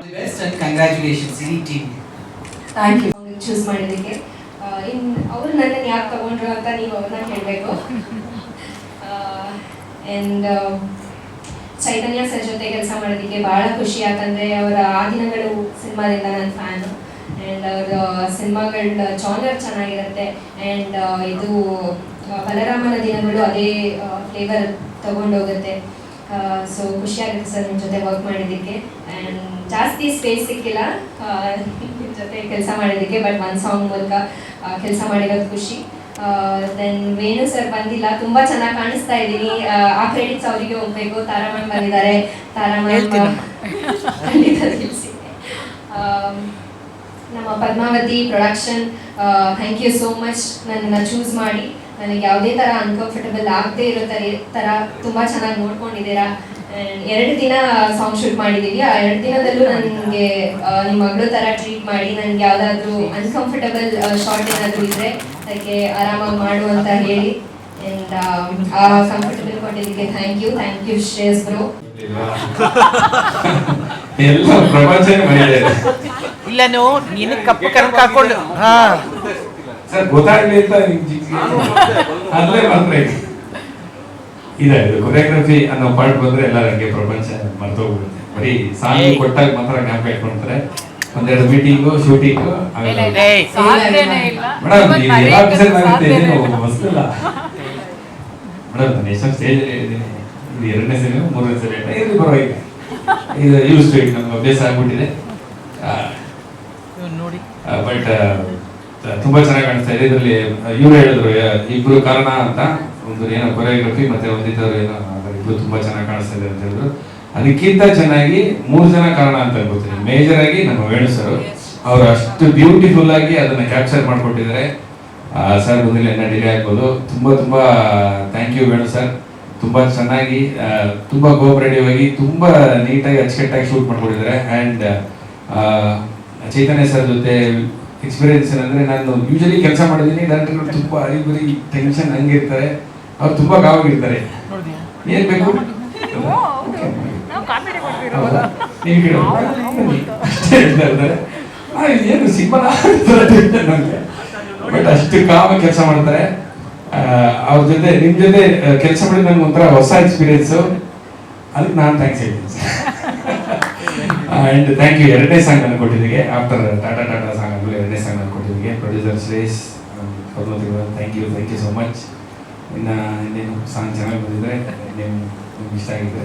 The best and congratulations ಇಡೀ team. Thank you choose ಮಾಡಿದ್ದಕ್ಕೆ. ಅವರು ನನ್ನನ್ನು ಯಾಕೆ ತಗೊಂಡ್ರು ಅಂತ ನೀವು ಅವ್ರನ್ನ ಕೇಳಬೇಕು. ಆ್ಯಂಡ್ ಚೈತನ್ಯ ಸರ್ ಜೊತೆ ಕೆಲಸ ಮಾಡೋದಕ್ಕೆ ಭಾಳ ಖುಷಿ, ಯಾಕಂದರೆ ಅವರ ಆ ದಿನಗಳು ಸಿನಿಮಾದಿಂದ ನನ್ನ ಫ್ಯಾನು. ಆ್ಯಂಡ್ ಅವರ ಸಿನಿಮಾಗಳ ಜಾನರ್ ಚೆನ್ನಾಗಿರುತ್ತೆ. ಆ್ಯಂಡ್ ಇದು ಬಲರಾಮನ ದಿನಗಳು ಅದೇ ಫ್ಲೇವರ್ ತಗೊಂಡೋಗುತ್ತೆ. ಸೊ ಖುಷಿಯಾಗುತ್ತೆ ಸರ್ ನಿಮ್ಮ ಜೊತೆ ವರ್ಕ್ ಮಾಡಿದ್ದಕ್ಕೆ. ಆ್ಯಂಡ್ ಜಾಸ್ತಿ ಸ್ಪೇಸ್ ಸಿಕ್ಕಿಲ್ಲ ನಿಮ್ಮ ಜೊತೆ ಕೆಲಸ ಮಾಡೋದಕ್ಕೆ, ಬಟ್ ಒಂದು ಸಾಂಗ್ ಮೂಲಕ ಕೆಲಸ ಮಾಡಿರೋದು ಖುಷಿ. ದೆನ್ ವೇಣು ಸರ್ ಬಂದಿಲ್ಲ, ತುಂಬ ಚೆನ್ನಾಗಿ ಕಾಣಿಸ್ತಾ ಇದ್ದೀನಿ. ಆ ಕ್ರೆಡಿಟ್ಸ್ ಅವರಿಗೆ ಹೋಗಬೇಕು. ತಾರಾ ಮ್ಯಾಮ್ ಬಂದಿದ್ದಾರೆ, ತಾರಾ ಮ್ಯಾಮ್ ಖಂಡಿತ ತಿಳಿಸಿ. ನಮ್ಮ Padmavati production, thank you so much ನನ್ನನ್ನು ಚೂಸ್ ಮಾಡಿ ನನಗೆ ಯಾವುದೇ ಥರ ಅನ್ಕಂಫರ್ಟಬಲ್ ಆಗದೆ ಇರೋ ಥರ ತುಂಬ ಚೆನ್ನಾಗಿ ನೋಡ್ಕೊಂಡಿದ್ದೀರಾ. 2 ದಿನ ಸಾಂಗ್ ಶೂಟ್ ಮಾಡಿದ್ದೀವಿ. ಆ 2 ದಿನದಲ್ಲೂ ನನಗೆ ನಿಮ್ಮ ಮಗಳು ಥರ ಟ್ರೀಟ್ ಮಾಡಿ, ನನಗೆ ಯಾವುದಾದ್ರೂ ಅನ್ಕಂಫರ್ಟಬಲ್ ಶಾರ್ಟ್ ಏನಾದರೂ ಇದ್ದರೆ ಅದಕ್ಕೆ ಆರಾಮಾಗಿ ಮಾಡು ಅಂತ ಹೇಳಿ. ಆ್ಯಂಡ್ ಆ ಕಂಫರ್ಟಬಲ್ ಕೊಟ್ಟಿದ್ದಕ್ಕೆ ಥ್ಯಾಂಕ್ ಯು ಶ್ರೇಯಸ್ ಬ್ರೋ. ಎಲ್ಲ ಪ್ರಪಂಚನೇ ಮರೆಯಲ್ಲ. ಇಲ್ಲ ನೀನು ಕಪ್ಪು ಕನಕ ಹಾಕೊಂಡು ಸರ್ ಗೊತ್ತಾಗ್ಲಿ ಅಂತ ಅಲ್ಲೇ ಮಾತ್ರ ಇದೆ. ಕೊರಿಯೋಗ್ರಫಿ ಅನ್ನೋ ಪಾರ್ಟ್ ಬಂದ್ರೆ ಎಲ್ಲ ನನಗೆ ಪ್ರಪಂಚ ಮರ್ತೋಗ್ಬಿಡುತ್ತೆ. ಬರೀ ಸಾಂಗ್ ಕೊಟ್ಟಾಗ ಮಾತ್ರ ಜ್ಞಾಪಕ ಇಟ್ಕೊಂತಾರೆ. 1-2 ಮೀಟಿಂಗು ಶೂಟಿಂಗು ಮೇಡಮ್ ಎಲ್ಲ ಆಫೀಸರ್ ಆಗುತ್ತೆ. ಹೊಸಲ್ಲ ಮೇಡಮ್, ನಾನು ಎಷ್ಟೊಂದು ಸ್ಟೇಜ್ ಇದ್ದೀನಿ. ಇದು 2ನೇ ಸಲ 3ನೇ ಸಲ ಇಲ್ಲಿ ಬರೋಈಗ ಇದು ಯೂಸ್ ಟು ಇಟ್, ನಮ್ಗೆ ಅಭ್ಯಾಸ ಆಗ್ಬಿಟ್ಟಿದೆ. ನೋಡಿ ಬಟ್ ತುಂಬಾ ಚೆನ್ನಾಗಿ ಕಾಣಿಸ್ತಾ ಇದೆ. ಇದರಲ್ಲಿ ಇವ್ರು ಹೇಳಿದ್ರು ಇಬ್ರು ಕಾರಣ ಅಂತ, ಒಂದು ಏನೋ ಕೊರಿಯೋಗ್ರಫಿ ಮತ್ತೆ ಒಂದಿದ್ದವ್ರು ಏನೋ ಇಬ್ರು ತುಂಬಾ ಚೆನ್ನಾಗಿ ಕಾಣಿಸ್ತಾ ಇದೆ ಅಂತ ಹೇಳಿದ್ರು. ಅದಕ್ಕಿಂತ ಚೆನ್ನಾಗಿ 3 ಜನ ಕಾರಣ ಅಂತ ಅನ್ಕೋತೀನಿ. ಮೇಜರ್ ಆಗಿ ನಮ್ಮ ವೇಣು ಸರ್, ಅವರು ಅಷ್ಟು ಬ್ಯೂಟಿಫುಲ್ ಆಗಿ ಅದನ್ನ ಕ್ಯಾಪ್ಚರ್ ಮಾಡ್ಕೊಟ್ಟಿದ್ದಾರೆ. ಸರ್ ಬಂದಿಲ್ಲ, ಎಲ್ಲ ಡಿಲೇ ಆಗ್ಬೋದು. ತುಂಬಾ ಥ್ಯಾಂಕ್ ಯು ವೇಣು ಸರ್. ತುಂಬಾ ಚೆನ್ನಾಗಿ, ತುಂಬಾ ಕೋಆಪರೇಟಿವ್ ಆಗಿ, ತುಂಬಾ ನೀಟಾಗಿ ಅಚ್ಚುಕಟ್ಟಾಗಿ ಶೂಟ್ ಮಾಡ್ಕೊಂಡಿದ್ದಾರೆ. ಆ್ಯಂಡ್ ಚೈತನ್ಯ ಸರ್ ಜೊತೆ ಎಕ್ಸ್ಪೀರಿಯನ್ಸ್ ಏನಂದ್ರೆ, ನಾನು ಯೂಶಲಿ ಕೆಲಸ ಮಾಡಿದ್ದೀನಿ, ಡೈರೆಕ್ಟರ್ಗಳು ತುಂಬಾ ಅರಿಬರಿ ಟೆನ್ಷನ್ ಹಂಗಿರ್ತಾರೆ. ಅವ್ರು ತುಂಬಾ ಗಾವಾಗಿರ್ತಾರೆ. ಏನ್ ಬೇಕು ಏನು ಸಿಂಪಲ್ ಬಟ್ ಅಷ್ಟು ಕಾಮ ಕೆಲಸ ಮಾಡ್ತಾರೆ. ಅವ್ರ ಜೊತೆ ನಿಮ್ ಜೊತೆ ಕೆಲಸ ಮಾಡಿ ನನ್ಗೆ ಒಂಥರ ಹೊಸ ಎಕ್ಸ್ಪೀರಿಯನ್ಸ್. ಅದಕ್ಕೆ ನಾನು ಥ್ಯಾಂಕ್ಸ್ ಹೇಳ್ತೀನಿ ಸರ್. And thank you. 2ನೇ ಸಾಂಗ್ ನಾನು ಕೊಟ್ಟಿದ್ದಕ್ಕೆ, ಆಫ್ಟರ್ ಟಾಟಾ ಸಾಂಗ್ ಆಗಲಿ 2ನೇ ಸಾಂಗ್ ನಾನು ಕೊಟ್ಟಿದ್ದಕ್ಕೆ producer Shreyas thank you so much. ಇನ್ನೇನು ಸಾಂಗ್ ಚೆನ್ನಾಗಿ ಬಂದಿದ್ರೆ, ನಿಮ್ಗೆ ಇಷ್ಟ ಆಗಿದೆ.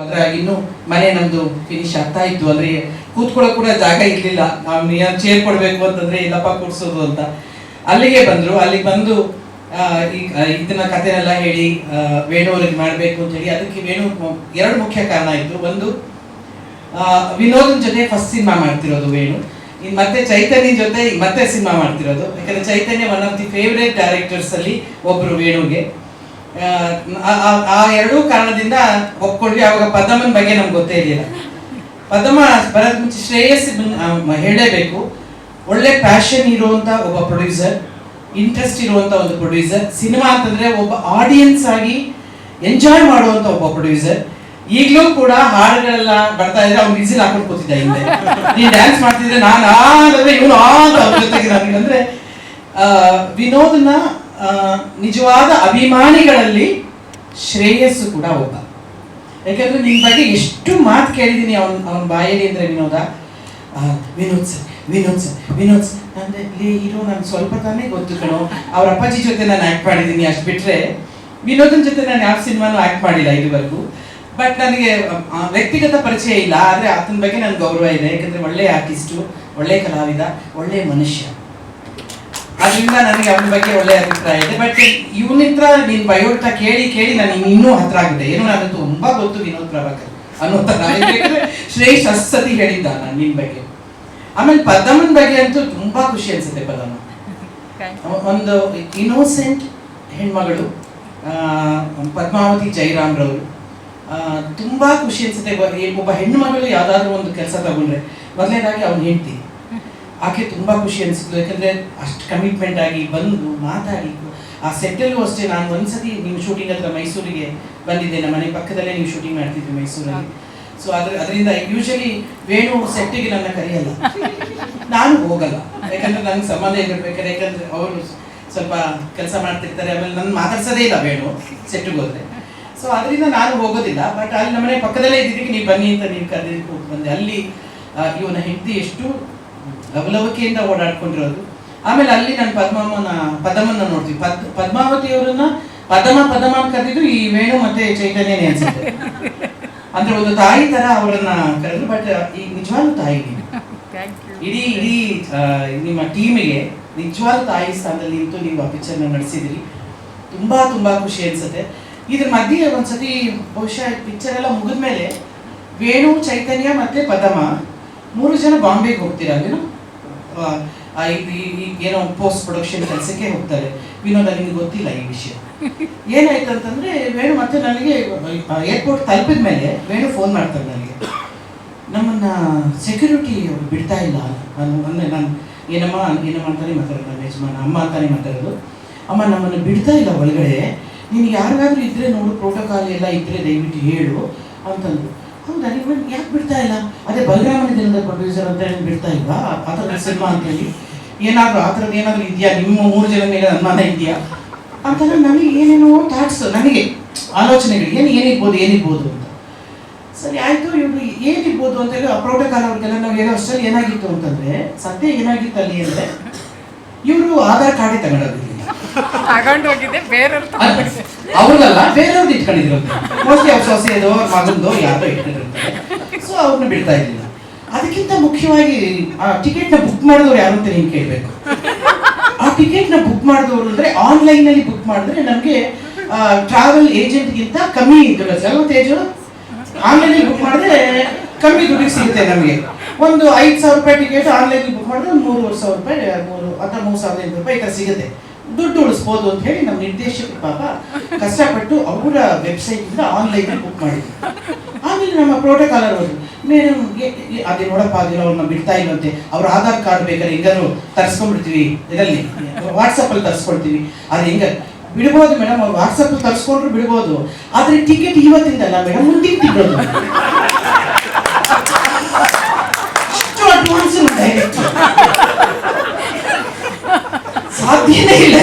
ಅಂದ್ರೆ ಇನ್ನು ಮನೆ ನಮ್ದು ಫಿನಿಶ್ ಆಗ್ತಾ ಇತ್ತು. ಅಂದ್ರೆ ಕೂತ್ಕೊಳ್ಳೋಕೆ ಕೂಡ ಜಾಗ ಇರ್ಲಿಲ್ಲ. ನಾವು ಚೇರ್ ಕೊಡ್ಬೇಕು ಅಂತಂದ್ರೆ ಇಲ್ಲಪ್ಪ ಕೂರ್ಸೋದು ಅಂತ ಅಲ್ಲಿಗೆ ಬಂದ್ರು. ಅಲ್ಲಿಗೆ ಬಂದು ಇದನ್ನ ಕಥೆನೆಲ್ಲ ಹೇಳಿ ವೇಣು ಅವ್ರಿಗೆ ಮಾಡ್ಬೇಕು ಅಂತ ಹೇಳಿ, ಅದಕ್ಕೆ ವೇಣು 2 ಮುಖ್ಯ ಕಾರಣ ಇತ್ತು. ಒಂದು, ವಿನೋದನ್ ಜೊತೆ ಫಸ್ಟ್ ಸಿನಿಮಾ ಮಾಡ್ತಿರೋದು ವೇಣು. ಇನ್ನು ಮತ್ತೆ ಚೈತನ್ಯ ಜೊತೆ ಮತ್ತೆ ಸಿನಿಮಾ ಮಾಡ್ತಿರೋದು. ಯಾಕಂದ್ರೆ Chaitanya one of the favourite directors ಅಲ್ಲಿ ಒಬ್ರು ವೇಣುಗೆ. ಆ 2 ಕಾರಣದಿಂದ ಒಪ್ಕೊಂಡ್ವಿ. ಅವಾಗ ಪದ್ಮನ್ ಬಗ್ಗೆ ನಮ್ಗೆ ಗೊತ್ತೇ ಇರಲಿಲ್ಲ. ಪದ್ಮ ಬರೋದ್ ಮುಂಚೆ ಶ್ರೇಯಸ್ ಹೇಳಲೇಬೇಕು, ಒಳ್ಳೆ ಪ್ಯಾಷನ್ ಇರುವಂತ ಒಬ್ಬ ಪ್ರೊಡ್ಯೂಸರ್, ಇಂಟ್ರೆಸ್ಟ್ ಇರುವಂತ ಒಂದು ಪ್ರೊಡ್ಯೂಸರ್. ಸಿನಿಮಾ ಅಂತಂದ್ರೆ ಒಬ್ಬ ಆಡಿಯನ್ಸ್ ಆಗಿ ಎಂಜಾಯ್ ಮಾಡುವಂತ ಒಬ್ಬ ಪ್ರೊಡ್ಯೂಸರ್. ಈಗಲೂ ಕೂಡ ಹಾಡುಗಳೆಲ್ಲ ಬರ್ತಾ ಇದ್ರೆ ಅವ್ನು ವಿಸಿಲ್ ಹಾಕೊಂಡು ಕೂತಿದ್ದ ಹಿಂದೆ. ನೀನ್ ಡ್ಯಾನ್ಸ್ ಮಾಡ್ತಿದ್ರೆ ನಾನು ಆದ್ರೆ ಇವನು ಅವ್ರ ಜೊತೆಗೆ ನನಗಂದ್ರೆ ವಿನೋದ್ನ ನಿಜವಾದ ಅಭಿಮಾನಿಗಳಲ್ಲಿ ಶ್ರೇಯಸ್ಸು ಕೂಡ ಒಬ್ಬ. ಯಾಕಂದ್ರೆ ನಿನ್ ಬಗ್ಗೆ ಎಷ್ಟು ಮಾತು ಕೇಳಿದೀನಿ ಅವನ ಬಾಯಲ್ಲಿ ಅಂದ್ರೆ ವಿನೋದ್ ಸರ್ ಅಂದ್ರೆ ಹೀರೋ ನನ್ಗೆ ಸ್ವಲ್ಪ ತಾನೇ ಗೊತ್ತು ಕಣೋ. ಅವ್ರ ಅಪ್ಪಾಜಿ ಜೊತೆ ನಾನು ಆಕ್ಟ್ ಮಾಡಿದ್ದೀನಿ, ಅಷ್ಟು ಬಿಟ್ರೆ ವಿನೋದನ್ ಜೊತೆ ನಾನು ಯಾವ ಸಿನಿಮಾನು ಆಕ್ಟ್ ಮಾಡಿಲ್ಲ ಇದುವರೆಗೂ. ಬಟ್ ನನಗೆ ವ್ಯಕ್ತಿಗತ ಪರಿಚಯ ಇಲ್ಲ, ಆದ್ರೆ ಆತನ ಬಗ್ಗೆ ನನ್ಗೆ ಗೌರವ ಇದೆ. ಯಾಕಂದ್ರೆ ಒಳ್ಳೆ ಆರ್ಟಿಸ್ಟು, ಒಳ್ಳೆ ಕಲಾವಿದ, ಒಳ್ಳೆ ಮನುಷ್ಯ. ಅದರಿಂದ ನನಗೆ ಅವನ ಬಗ್ಗೆ ಒಳ್ಳೆ ಅಭಿಪ್ರಾಯ ಇದೆ. ಬಟ್ ಇವನಿತ್ರ ನೀನ್ ಬಯೋಡಾಟ ಕೇಳಿ ನನಗೆ ಇನ್ನೂ ಹತ್ರ ಆಗಿದೆ. ಏನೋ ನನಗೆ ತುಂಬಾ ಗೊತ್ತು ವಿನೋದ್ ಪ್ರಭಾಕರ್ ಅನ್ನೋ ತರ. ಶ್ರೇಷ್ಠ ಸತಿ ಹೇಳಿದ್ದ ನಾನು ನಿನ್ ಬಗ್ಗೆ. ಆಮೇಲೆ ಪದ್ಮನ್ ಬಗ್ಗೆ ಅಂತೂ ತುಂಬಾ ಖುಷಿ ಅನ್ಸುತ್ತೆ. ಪದ್ಮ ಒಂದು ಇನ್ನೋಸೆಂಟ್ ಹೆಣ್ಮಗಳು, ಪದ್ಮಾವತಿ ಜೈರಾಮ್ ರವರು. ತುಂಬಾ ಖುಷಿ ಅನ್ಸುತ್ತೆ. ಒಬ್ಬ ಹೆಣ್ಣು ಮಗಳು ಯಾವ್ದಾದ್ರು ಒಂದು ಕೆಲಸ ತಗೊಂಡ್ರೆ ಮೊದಲನೇದಾಗಿ ಅವ್ನು ಹೇಳ್ತೀನಿ, ಆಕೆ ತುಂಬಾ ಖುಷಿ ಅನ್ಸಿದ್ಲು. ಯಾಕಂದ್ರೆ ಅಷ್ಟು ಕಮಿಟ್ಮೆಂಟ್ ಆಗಿ ಬಂದು ಮಾತಾಡಿ. ಆ ಸೆಟ್ಟಲ್ಲೂ ಅಷ್ಟೇ, ನಾನು ಒಂದ್ಸತಿ ನೀವು ಶೂಟಿಂಗ್ ಹತ್ರ ಮೈಸೂರಿಗೆ ಬಂದಿದ್ದೆ. ನಮ್ಮ ಮನೆ ಪಕ್ಕದಲ್ಲೇ ನೀವು ಶೂಟಿಂಗ್ ಮಾಡ್ತಿದ್ವಿ ಮೈಸೂರಲ್ಲಿ. ಸೊ ಅದರಿಂದ ಯೂಶಲಿ ವೇಣು ಸೆಟ್ಟಿಗೆ ನನ್ನ ಕರೆಯಲ್ಲ, ನಾನು ಹೋಗಲ್ಲ, ಯಾಕಂದ್ರೆ ನನಗೆ ಸಂಬಂಧ ಇರಬೇಕಾದ್ರೆ, ಯಾಕಂದ್ರೆ ಅವರು ಸ್ವಲ್ಪ ಕೆಲಸ ಮಾಡ್ತಿರ್ತಾರೆ, ಆಮೇಲೆ ನನ್ನ ಮಾತಾಡ್ಸೋದೇ ಇಲ್ಲ ವೇಣು ಸೆಟ್ಟಿಗೆ ಹೋದ್ರೆ. ಸೊ ಅದರಿಂದ ನಾನು ಹೋಗೋದಿಲ್ಲ. ಬಟ್ ಅಲ್ಲಿ ನಮ್ಮನೆ ಪಕ್ಕದಲ್ಲೇ ಇದ್ದಿದ್ದಕ್ಕೆ ನೀವು ಬನ್ನಿ ಅಂತ ನೀವು ಕರೆದಿದ್ದಕ್ಕೆ ಹೋಗಿ ಬಂದೆ. ಅಲ್ಲಿ ಇವನ ಹೆಂಡತಿ ಎಷ್ಟು ಲವಲವಿಕೆಯಿಂದ ಓಡಾಡ್ಕೊಂಡಿರೋದು. ಆಮೇಲೆ ಅಲ್ಲಿ ನಾನು ಪದ್ಮನ್ನ ನೋಡ್ತೀವಿ. ಪದ್ಮಾವತಿ ಅವರನ್ನ ಪದಮ ಅಂತ ಕರೆದಿದ್ದು ಈ ವೇಣು ಮತ್ತೆ ಚೈತನ್ಯನೇ ಅನ್ಸುತ್ತೆ. ಅಂದ್ರೆ ಒಂದು ತಾಯಿ ತರ ಅವರನ್ನ ಕರೆದ್ರು. ಬಟ್ ಈಗ ನಿಜವಾಗ್ಲೂ ತಾಯಿ ಇಡೀ ನಿಮ್ಮ ಟೀಮಿಗೆ ನಿಜವಾದ ತಾಯಿ ಸ್ಥಾನದಲ್ಲಿ ನಿಂತು ನೀವು ಆ ಪಿಕ್ಚರ್ನ ನಡೆಸಿದಿರಿ. ತುಂಬಾ ತುಂಬಾ ಖುಷಿ ಅನ್ಸುತ್ತೆ. ಇದ್ರ ಮಧ್ಯೆ ಒಂದ್ಸತಿ ಬಹುಶಃ ಪಿಕ್ಚರ್ ಎಲ್ಲ ಮುಗಿದ್ಮೇಲೆ ವೇಣು, ಚೈತನ್ಯ ಮತ್ತೆ ಪದಮ 3 ಜನ ಬಾಂಬೆಗೆ ಹೋಗ್ತೀರಾ ಅಲ್ಲೇನು? ಏನೋ ಪೋಸ್ಟ್ ಪ್ರೊಡಕ್ಷನ್ ಕೆಲಸಕ್ಕೆ ಹೋಗ್ತಾರೆ. ವಿನೋದ, ನಿಮ್ಗೆ ಗೊತ್ತಿಲ್ಲ ಈ ವಿಷಯ. ಏನಾಯ್ತು ಅಂತಂದ್ರೆ ವೇಣು ಮತ್ತೆ ನನಗೆ ಏರ್ಪೋರ್ಟ್ ತಲುಪಿದ ಮೇಲೆ ವೇಣು ಫೋನ್ ಮಾಡ್ತಾರೆ ನನಗೆ, ನಮ್ಮನ್ನ ಸೆಕ್ಯೂರಿಟಿ ಅವರು ಬಿಡ್ತಾ ಇಲ್ಲ ಅಂದ್ರೆ ನಾನು ಏನಮ್ಮ ಅಂತಾನೆ ಮಾತಾಡೋದು, ನಮ್ಮ ಯಜಮಾನ ಅಮ್ಮ ಅಂತಾನೆ ಮಾತಾಡೋದು. ಅಮ್ಮ ನಮ್ಮನ್ನು ಬಿಡ್ತಾ ಇಲ್ಲ ಒಳಗಡೆ, ನಿನ್ಗೆ ಯಾರಿಗಾದ್ರೂ ಇದ್ರೆ ನೋಡು, ಪ್ರೋಟೋಕಾಲ್ ಎಲ್ಲ ಇದ್ರೆ ದಯವಿಟ್ಟು ಹೇಳು ಅಂತಂದ್ರು. ಹೌದಾ, ನೀವು ಯಾಕೆ ಬಿಡ್ತಾ ಇಲ್ಲ? ಅದೇ ಬಲರಾಮನ ದಿನದ ಪ್ರೊಡ್ಯೂಸರ್ ಅಂತ ಬಿಡ್ತಾ ಇಲ್ವಾ ಆ ಥರದ ಸಿನಿಮಾ ಅಂತೇಳಿ? ಏನಾದ್ರು ಆ ಥರದ್ದು ಏನಾದ್ರು ಇದೆಯಾ? ನಿಮ್ಮ 3 ಜನ ಮೇಲೆ ಅನುಮಾನ ಇದೆಯಾ ಅಂತಂದ್ರೆ ನನಗೆ ಏನೇನೋ ಥಾಟ್ಸ್, ನನಗೆ ಆಲೋಚನೆಗಳು ಏನಿರ್ಬೋದು ಅಂತ. ಸರಿ ಆಯ್ತು, ಇವ್ರು ಏನಿರ್ಬೋದು ಅಂತ ಹೇಳಿ ಆ ಪ್ರೋಟೋಕಾಲ್ ಅವ್ರಿಗೆಲ್ಲ ನಾವು ಹೇಳೋ ಅಷ್ಟರಲ್ಲಿ ಏನಾಗಿತ್ತು ಅಂತಂದ್ರೆ, ಸದ್ಯ ಏನಾಗಿತ್ತು ಅಲ್ಲಿ ಅಂದ್ರೆ ಇವರು ಆಧಾರ್ ಕಾರ್ಡೇ ತಗೊಂಡೋಗಿರ್ಲಿಲ್ಲ. ಅವ್ರಲ್ಲ, ಬೇರೆಯವ್ರದ್ದು ಇಟ್ಕೊಂಡಿದ್ರು. ಮೋಸ್ಟ್ಲಿ ಅವ್ರ ಸೊಸೆಯದೋ ಮಗಂದೋ ಯಾರೋ ಇಟ್ಕೊಂಡಿರ್ತಾರೆ. ಸೊ ಅವ್ರನ್ನ ಬಿಡ್ತಾ ಇರ್ಲಿಲ್ಲ. ಅದಕ್ಕಿಂತ ಮುಖ್ಯವಾಗಿ ಆ ಟಿಕೆಟ್ನ ಬುಕ್ ಮಾಡಿದವ್ರು ಯಾರು ಅಂತ ನೀವು ಕೇಳಬೇಕು. ಆ ಟಿಕೆಟ್ನ ಬುಕ್ ಮಾಡಿದವರು ಅಂದ್ರೆ ಆನ್ಲೈನ್ ಅಲ್ಲಿ ಬುಕ್ ಮಾಡಿದ್ರೆ ನಮಗೆ ಟ್ರಾವೆಲ್ ಏಜೆಂಟ್ಗಿಂತ ಕಮ್ಮಿ ದುಡ್ಡು. ತೇಜು, ಆನ್ಲೈನ್ ಬುಕ್ ಮಾಡಿದ್ರೆ ಕಮ್ಮಿ ದುಡ್ಡಿಗೆ ಸಿಗುತ್ತೆ ನಮಗೆ. ಒಂದು 5,000 ರೂಪಾಯಿ ಟಿಕೆಟ್ ಆನ್ಲೈನ್ ಬುಕ್ ಮಾಡಿದ್ರೆ 3,500 ರೂಪಾಯಿ, 3,800 ರೂಪಾಯಿ ಈ ಥರ ಸಿಗುತ್ತೆ. ದುಡ್ಡು ಉಳಿಸ್ಬೋದು ಅಂತ ಹೇಳಿ ನಮ್ಮ ನಿರ್ದೇಶಕರು ಪಾಪ ಕಷ್ಟಪಟ್ಟು ಅವರ ವೆಬ್ಸೈಟ್ ಇಂದ ಆನ್ಲೈನ್ ಬುಕ್ ಮಾಡಿದ್ರು. ಆಮೇಲೆ ನಮ್ಮ ಪ್ರೋಟೋಕಾಲ್ ಅವರು, ಮೇಡಮ್ ಅದೇ ನೋಡಪ್ಪ, ಅದೇನೋ ಅವ್ರನ್ನ ಬಿಡ್ತಾ ಇಲ್ಲಂತೆ, ಅವ್ರ ಆಧಾರ್ ಕಾರ್ಡ್ ಬೇಕಾದ್ರೆ ಹೆಂಗಾರು ತರಿಸ್ಕೊಂಡ್ಬಿಡ್ತೀವಿ, ಇದರಲ್ಲಿ ವಾಟ್ಸಪ್ಪಲ್ಲಿ ತರಿಸ್ಕೊಳ್ತೀವಿ, ಅದು ಹೆಂಗ ಬಿಡ್ಬೋದು ಮೇಡಮ್, ಅವ್ರು ವಾಟ್ಸಪ್ ತರಿಸ್ಕೊಂಡ್ರು ಬಿಡ್ಬೋದು, ಆದ್ರೆ ಟಿಕೆಟ್ ಇವತ್ತಿಂದಲ್ಲ ಮೇಡಮ್, ಮುಂದಿನ ತಿಂಗಳು ಇಷ್ಟು ಅಡ್ವಾನ್ಸ್ ಡೈರೆಕ್ಟ್ ಸಾಧ್ಯನೇ ಇಲ್ಲ.